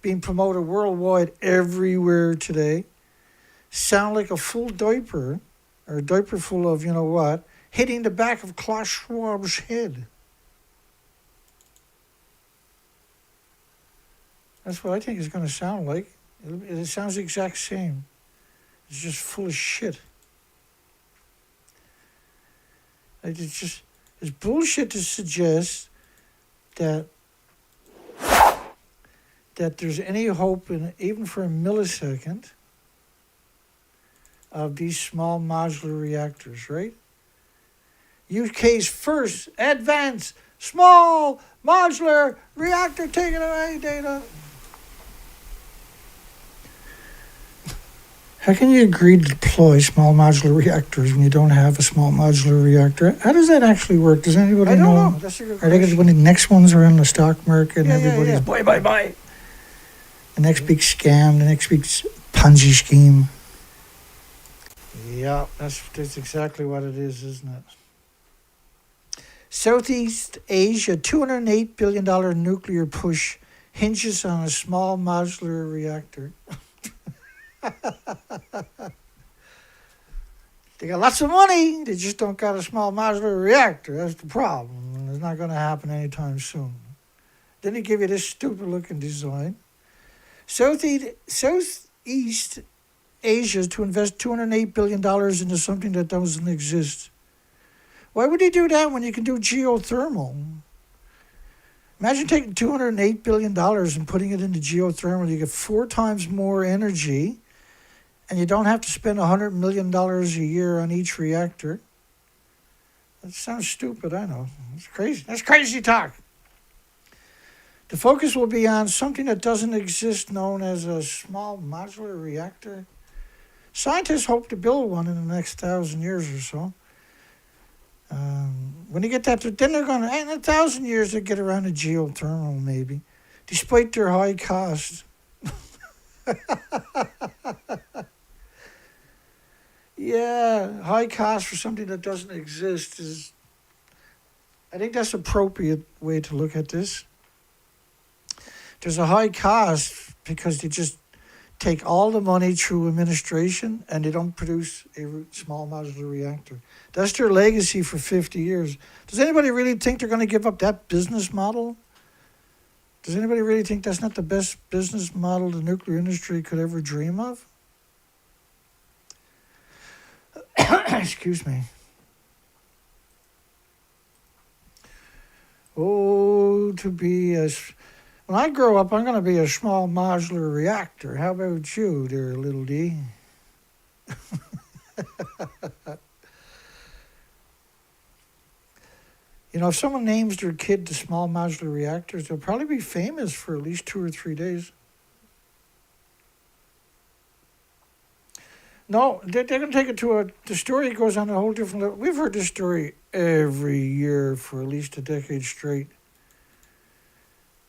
being promoted worldwide everywhere today sound like a full diaper, or a diaper full of, you know what, hitting the back of Klaus Schwab's head? That's what I think it's going to sound like. It sounds the exact same. It's just full of shit. It's bullshit to suggest that there's any hope, even for a millisecond, of these small modular reactors, right? UK's first advanced small modular reactor, taking away data. How can you agree to deploy small modular reactors when you don't have a small modular reactor? How does that actually work? Does anybody I don't know? know. That's a good Are they question. when the next ones are in the stock market and Yeah, everybody's yeah. buy? The next big scam, the next big Ponzi scheme. Yeah, that's exactly what it is, isn't it? Southeast Asia, $208 billion nuclear push hinges on a small modular reactor. They got lots of money, they just don't got a small modular reactor. That's the problem. And it's not going to happen anytime soon. Then they give you this stupid looking design. Southeast Asia to invest $208 billion into something that doesn't exist. Why would they do that when you can do geothermal? Imagine taking $208 billion and putting it into geothermal. You get 4 times more energy, and you don't have to spend $100 million a year on each reactor. That sounds stupid, I know. It's crazy. That's crazy talk. The focus will be on something that doesn't exist, known as a small modular reactor. Scientists hope to build one in the next 1,000 years or so. When you get that, then they're going to, in 1,000 years, they'll get around to geothermal, maybe, despite their high cost. Yeah, high cost for something that doesn't exist is, I think that's an appropriate way to look at this. There's a high cost because they just take all the money through administration and they don't produce a small modular reactor. That's their legacy for 50 years. Does anybody really think they're going to give up that business model? Does anybody really think that's not the best business model the nuclear industry could ever dream of? Excuse me. Oh, to be a... When I grow up, I'm going to be a small modular reactor. How about you, dear little D? You know, if someone names their kid the small modular reactors, they'll probably be famous for at least 2 or 3 days. No, they're going to take it to the story goes on a whole different level. We've heard this story every year for at least a decade straight.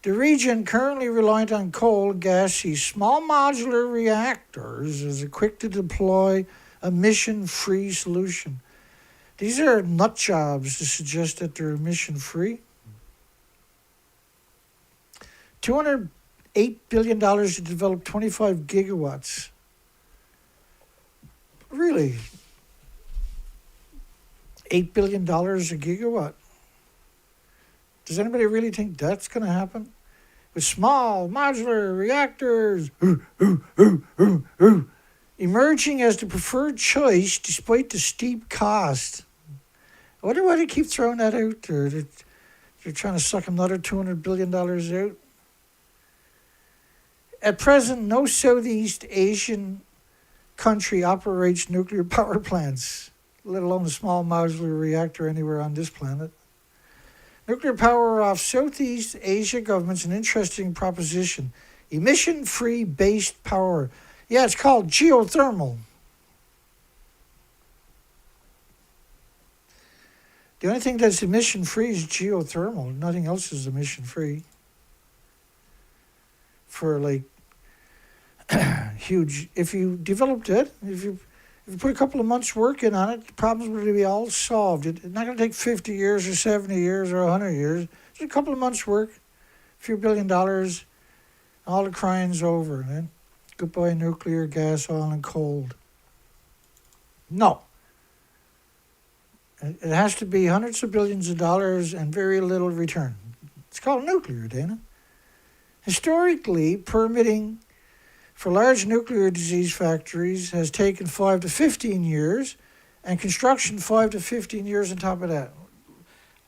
The region, currently reliant on coal, gas, sees small modular reactors as a quick-to-deploy, emission-free solution. These are nut jobs to suggest that they're emission-free. $208 billion to develop 25 gigawatts. Really? $8 billion a gigawatt. Does anybody really think that's going to happen? With small modular reactors emerging as the preferred choice despite the steep cost. I wonder why they keep throwing that out there. They're trying to suck another $200 billion out. At present, no Southeast Asian country operates nuclear power plants, let alone a small modular reactor anywhere on this planet. Nuclear power off Southeast Asia government's an interesting proposition. Emission-free based power. Yeah, it's called geothermal. The only thing that's emission-free is geothermal. Nothing else is emission-free. For like huge, if you developed it, if you put a couple of months working on it, the problems would be all solved. It's not going to take 50 years or 70 years or 100 years. Just a couple of months work, a few $1 billion, all the crying's over. Then goodbye nuclear, gas, oil, and coal. No. It has to be hundreds of billions of dollars and very little return. It's called nuclear, Dana. Historically, permitting for large nuclear disease factories has taken 5 to 15 years, and construction 5 to 15 years on top of that.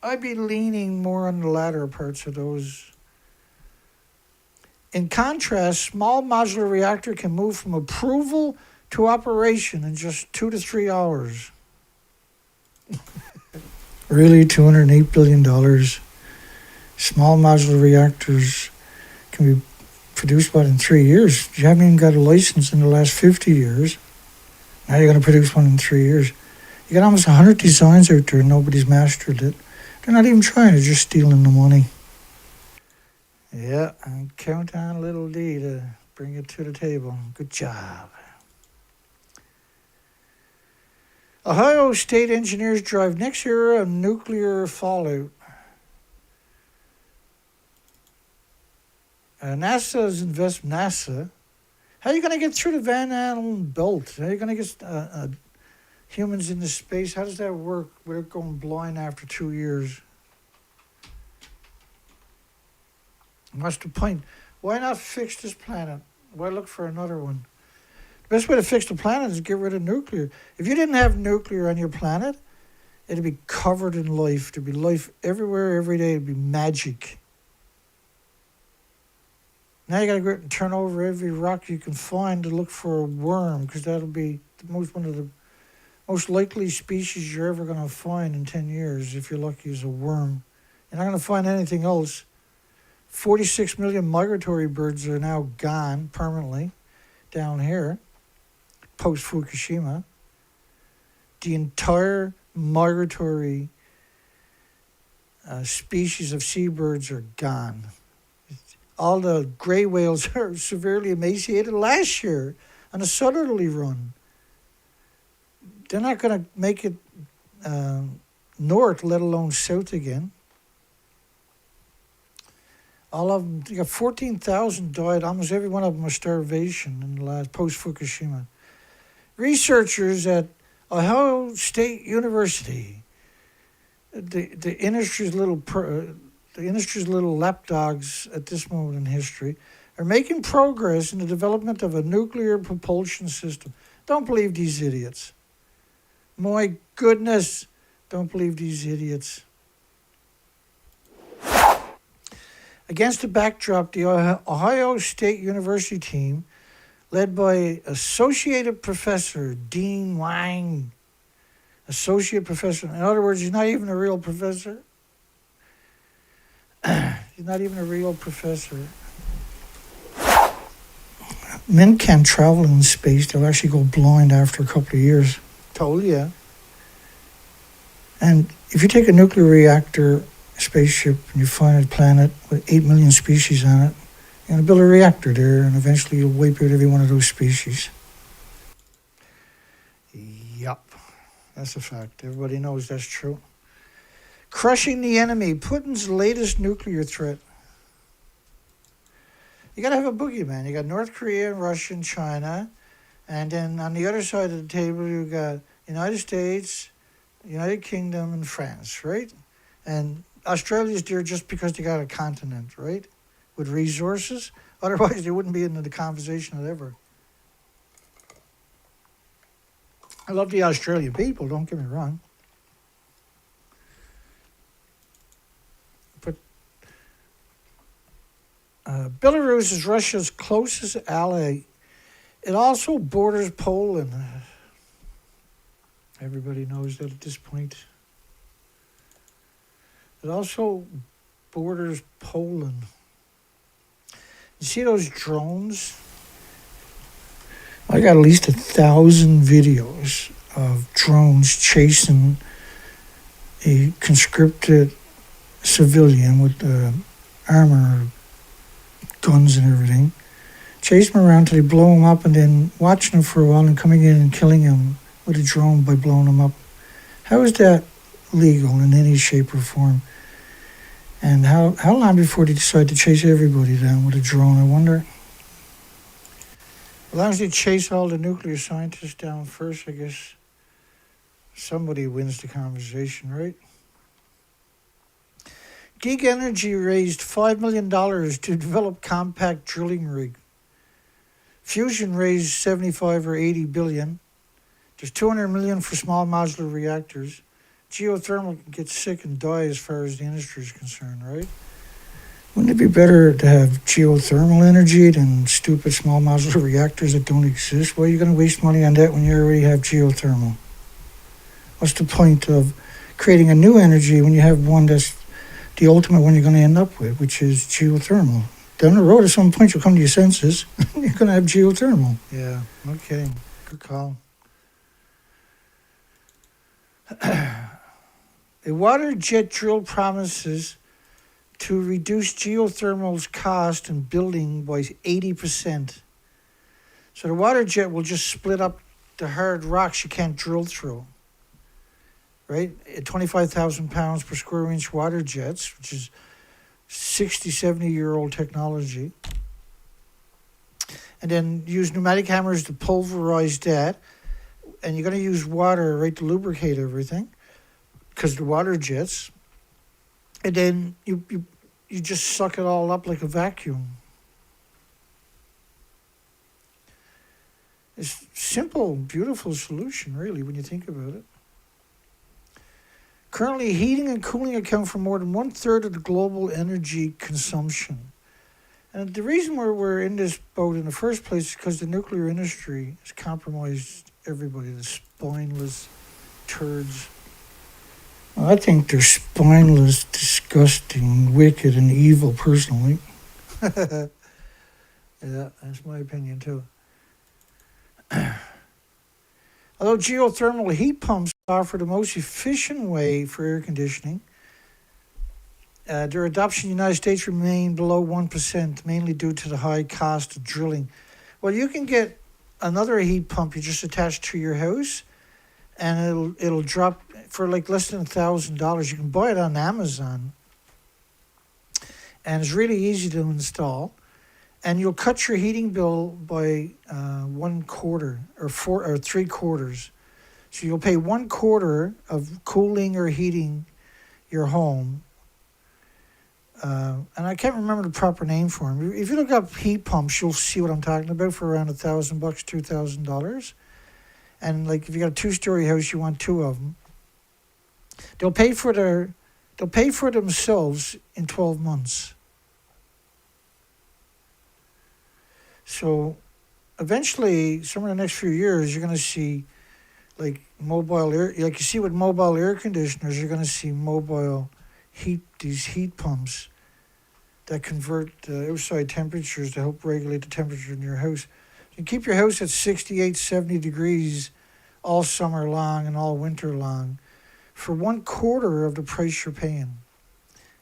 I'd be leaning more on the latter parts of those. In contrast, small modular reactor can move from approval to operation in just 2 to 3 hours. Really, $208 billion. Small modular reactors can be produced about in 3 years. You haven't even got a license in the last 50 years. Now you're going to produce one in 3 years. You got almost 100 designs out there and nobody's mastered it. They're not even trying, they're just stealing the money. Yeah, and count on little D to bring it to the table. Good job. Ohio state engineers drive next era of nuclear fallout. NASA's NASA. How are you going to get through the Van Allen belt? How are you going to get humans into space? How does that work without going blind after 2 years? What's the point? Why not fix this planet? Why look for another one? The best way to fix the planet is get rid of nuclear. If you didn't have nuclear on your planet, it'd be covered in life. There'd be life everywhere, every day. It'd be magic. Now you got to go out and turn over every rock you can find to look for a worm, because that'll be one of the most likely species you're ever going to find in 10 years, if you're lucky, is a worm. You're not going to find anything else. 46 million migratory birds are now gone permanently down here, post-Fukushima. The entire migratory species of seabirds are gone. All the gray whales are severely emaciated last year on a southerly run. They're not going to make it north, let alone south again. All of them, you got 14,000 died. Almost every one of them was starvation in the last post-Fukushima. Researchers at Ohio State University, the industry's little lapdogs at this moment in history, are making progress in the development of a nuclear propulsion system. Don't believe these idiots. My goodness, don't believe these idiots. Against the backdrop, the Ohio State University team, led by Associate Professor Dean Wang, Associate Professor, in other words, he's not even a real professor. He's not even a real professor. Men can't travel in space. They'll actually go blind after a couple of years. Told you. And if you take a nuclear reactor spaceship and you find a planet with 8 million species on it, you're going to build a reactor there, and eventually you'll wipe out every one of those species. Yup. That's a fact. Everybody knows that's true. Crushing the enemy, Putin's latest nuclear threat. You got to have a boogeyman. You got North Korea, Russia, and China. And then on the other side of the table, you got United States, United Kingdom, and France, right? And Australia's there just because they got a continent, right? With resources. Otherwise, they wouldn't be in the conversation ever. I love the Australian people, don't get me wrong. But Belarus is Russia's closest ally. It also borders Poland. Everybody knows that at this point. It also borders Poland. You see those drones? I got at least 1,000 videos of drones chasing a conscripted civilian with armor, guns and everything. Chase him around till they blow him up, and then watching him for a while and coming in and killing him with a drone by blowing him up. How is that legal in any shape or form? And how long before they decide to chase everybody down with a drone, I wonder? As long as they chase all the nuclear scientists down first, I guess somebody wins the conversation, right? Gig Energy raised $5 million to develop compact drilling rig. Fusion raised 75 or 80 billion. There's 200 million for small modular reactors. Geothermal can get sick and die as far as the industry is concerned, right? Wouldn't it be better to have geothermal energy than stupid small modular reactors that don't exist? Why are you going to waste money on that when you already have geothermal? What's the point of creating a new energy when you have one that's the ultimate one you're going to end up with, which is geothermal? Down the road, at some point, you'll come to your senses. You're going to have geothermal. Yeah, okay. Good call. A water jet drill promises to reduce geothermal's cost in building by 80%. So the water jet will just split up the hard rocks you can't drill through. Right? At 25,000 pounds per square inch water jets, which is 60, 70-year-old technology. And then use pneumatic hammers to pulverize that. And you're going to use water, right, to lubricate everything, because the water jets. And then you just suck it all up like a vacuum. It's a simple, beautiful solution, really, when you think about it. Currently, heating and cooling account for more than 1/3 of the global energy consumption. And the reason we're in this boat in the first place is because the nuclear industry has compromised everybody, the spineless turds. Well, I think they're spineless, disgusting, wicked, and evil, personally. Yeah, that's my opinion, too. Although geothermal heat pumps offer the most efficient way for air conditioning, their adoption in the United States remained below 1%, mainly due to the high cost of drilling. Well, you can get another heat pump you just attach to your house, and it'll drop for like less than $1,000. You can buy it on Amazon, and it's really easy to install. And you'll cut your heating bill by 1/4 or 3/4. So you'll pay 1/4 of cooling or heating your home. And I can't remember the proper name for them. If you look up heat pumps, you'll see what I'm talking about, for around $1,000, $2,000. And like if you got a 2-story house, you want 2 of them. They'll pay for themselves in 12 months. So eventually, somewhere in the next few years, you're going to see like mobile air, like you see with mobile air conditioners, you're going to see these heat pumps that convert outside temperatures to help regulate the temperature in your house. You keep your house at 68, 70 degrees all summer long and all winter long for 1/4 of the price you're paying.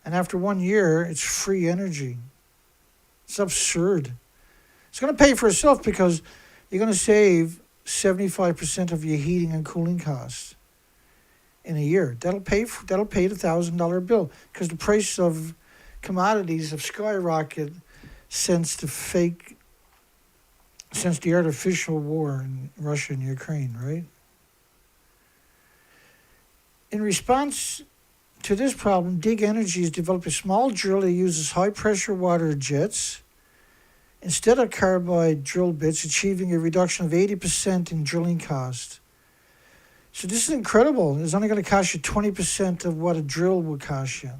And after 1 year, it's free energy. It's absurd. It's going to pay for itself because you're going to save 75% of your heating and cooling costs in a year. That'll pay the $1,000 bill, because the price of commodities have skyrocketed since the artificial war in Russia and Ukraine, right? In response to this problem, Dig Energy has developed a small drill that uses high-pressure water jets instead of carbide drill bits, achieving a reduction of 80% in drilling cost. So this is incredible. It's only going to cost you 20% of what a drill would cost you.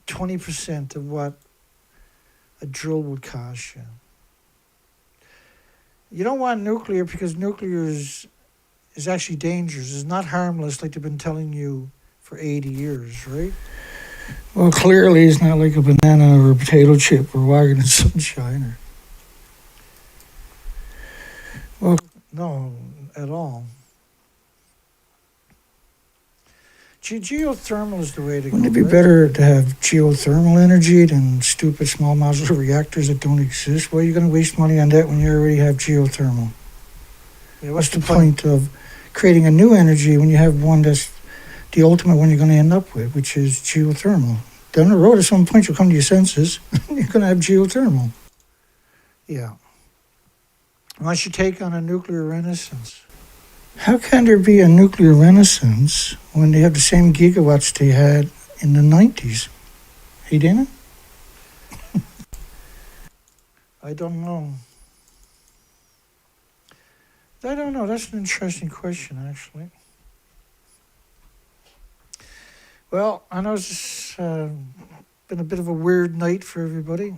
20% of what a drill would cost you. You don't want nuclear because nuclear is actually dangerous. It's not harmless like they've been telling you for 80 years, right? Well, clearly it's not like a banana or a potato chip or wagon in sunshine. Well, no, at all. Geothermal is the way to go. Wouldn't it be better to have geothermal energy than stupid small modular reactors that don't exist? Why are you going to waste money on that when you already have geothermal? Yeah, what's the point of creating a new energy when you have one that's the ultimate one you're going to end up with, which is geothermal? Down the road, at some point, you'll come to your senses. You're going to have geothermal. Yeah. What's your take on a nuclear renaissance? How can there be a nuclear renaissance when they have the same gigawatts they had in the 90s? Hey, Dana? I don't know. I don't know. That's an interesting question, actually. Well, I know it's been a bit of a weird night for everybody.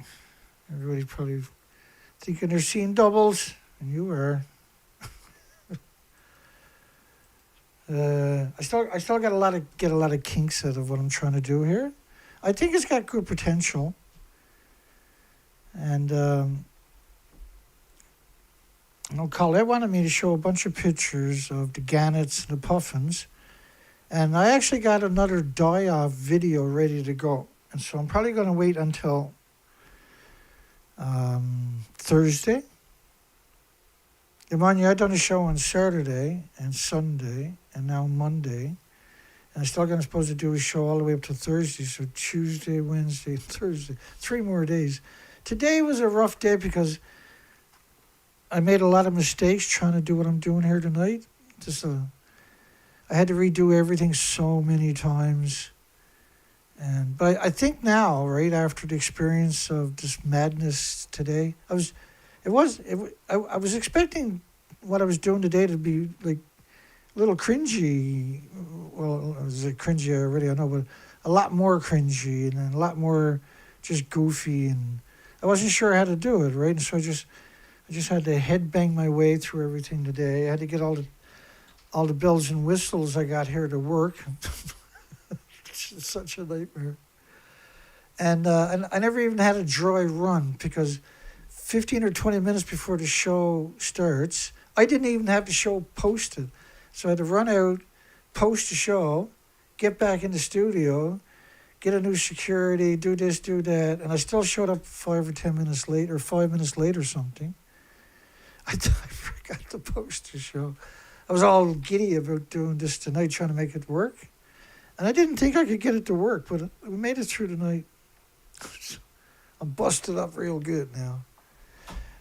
Everybody's probably thinking they're seeing doubles, and you are. I still got get a lot of kinks out of what I'm trying to do here. I think it's got good potential, and Colette wanted me to show a bunch of pictures of the gannets and the puffins, and I actually got another die-off video ready to go, and so I'm probably going to wait until Thursday. Mind you, I've done a show on Saturday and Sunday, and now Monday. And I'm still going to supposed to do a show all the way up to Thursday, so Tuesday, Wednesday, Thursday, 3 more days. Today was a rough day because I made a lot of mistakes trying to do what I'm doing here tonight. I had to redo everything so many times. But I think now, right after the experience of this madness today, I was expecting what I was doing today to be like a little cringy. Well, it was cringy already, I know, but a lot more cringy and a lot more just goofy. And I wasn't sure how to do it, right? And so I just had to headbang my way through everything today. I had to get all the bells and whistles I got here to work. It's such a nightmare. And I never even had a dry run because 15 or 20 minutes before the show starts, I didn't even have the show posted. So I had to run out, post the show, get back in the studio, get a new security, do this, do that. And I still showed up 5 or 10 minutes late, or 5 minutes late or something. I forgot to post the show. I was all giddy about doing this tonight, trying to make it work. And I didn't think I could get it to work, but we made it through the night. I'm busted up real good now.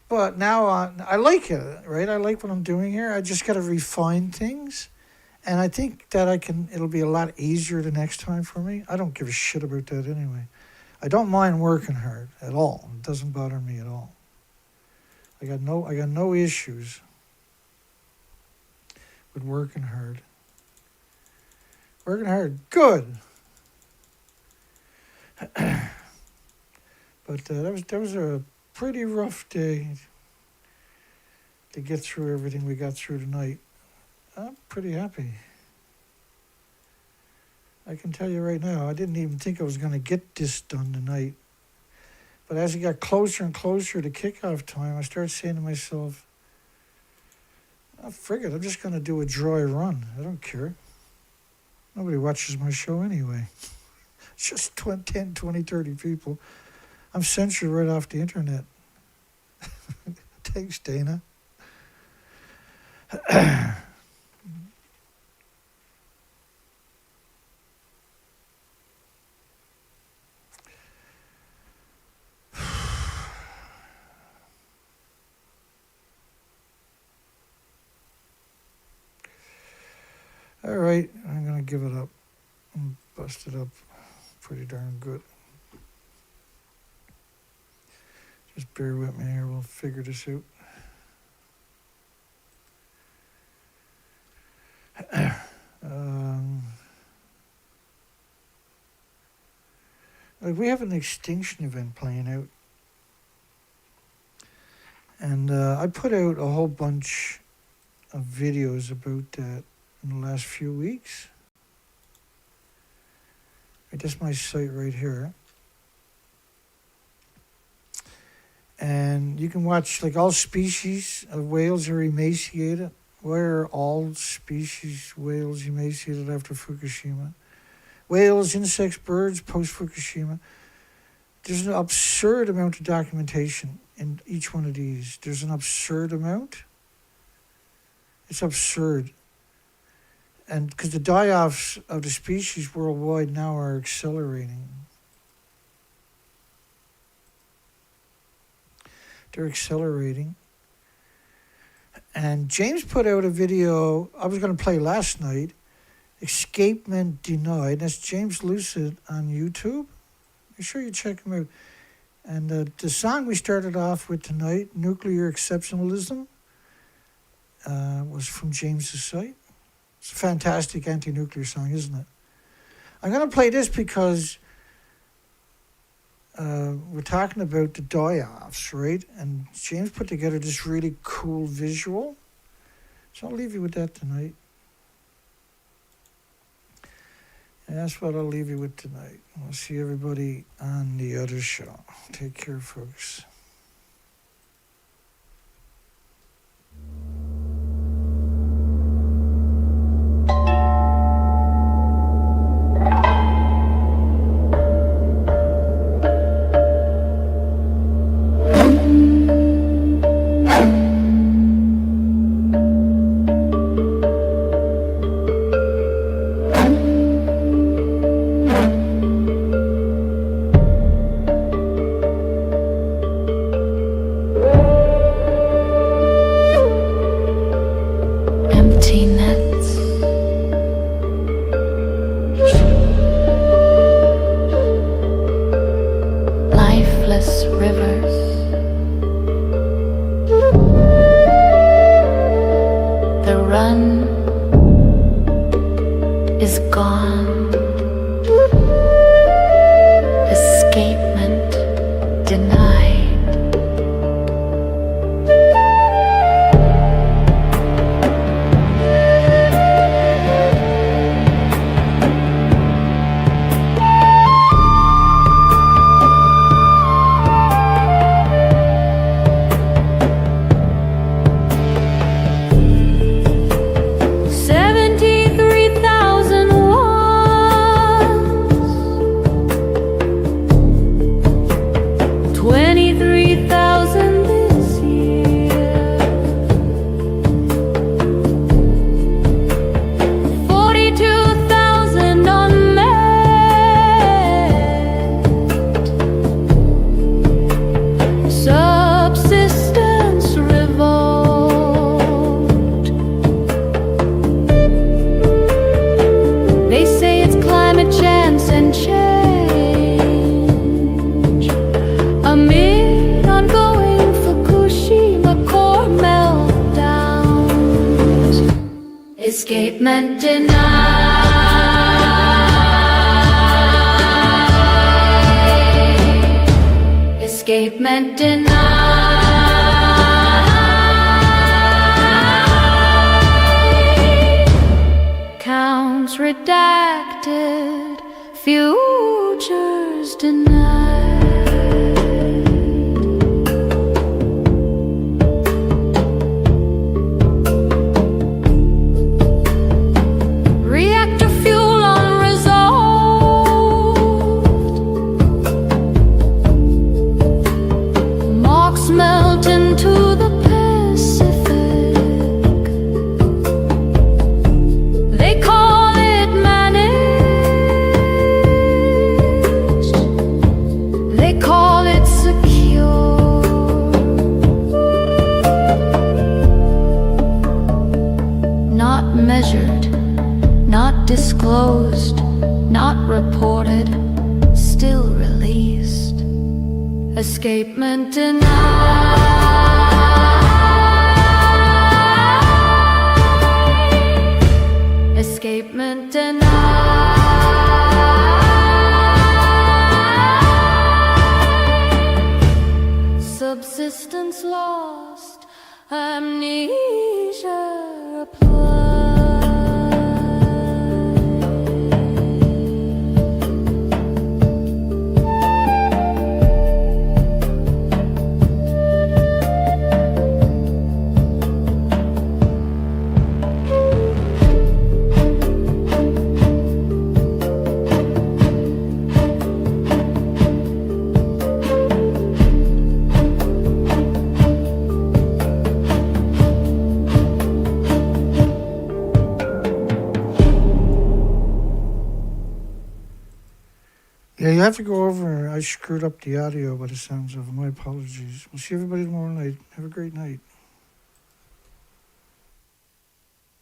But now I like it, right? I like what I'm doing here. I just got to refine things. And I think that it'll be a lot easier the next time for me. I don't give a shit about that anyway. I don't mind working hard at all. It doesn't bother me at all. I got no issues with working hard. Working hard, good. But that was a pretty rough day to get through everything we got through tonight. I'm pretty happy. I can tell you right now, I didn't even think I was going to get this done tonight. But as it got closer and closer to kickoff time, I started saying to myself, oh, frig it, I'm just going to do a dry run. I don't care. Nobody watches my show anyway. It's just 10, 20, 30 people. I'm censored right off the internet. Thanks, Dana. All right, I'm going to give it up. I'm busted up pretty darn good. Just bear with me here. We'll figure this out. We have an extinction event playing out. And I put out a whole bunch of videos about that in the last few weeks. That's my site right here. And you can watch, like, all species of whales are emaciated. Why are all species whales emaciated after Fukushima? Whales, insects, birds, post-Fukushima. There's an absurd amount of documentation in each one of these. There's an absurd amount. It's absurd. And because the die-offs of the species worldwide now are accelerating. They're accelerating. And James put out a video I was going to play last night, Escapement Denied. That's James Lucid on YouTube. Make sure you check him out. And the song we started off with tonight, Nuclear Exceptionalism, was from James's site. It's a fantastic anti-nuclear song, isn't it? I'm going to play this because we're talking about the die-offs, right? And James put together this really cool visual. So I'll leave you with that tonight. And that's what I'll leave you with tonight. We'll see everybody on the other show. Take care, folks. Escapement denied. Escapement denied. Counts redacted. Futures denied. Disclosed, not reported, still released. Escapement denied. Escapement denied. Subsistence lost, amnesia applied. Yeah, you have to go over. I screwed up the audio by the sounds of it. My apologies. We'll see everybody tomorrow night. Have a great night.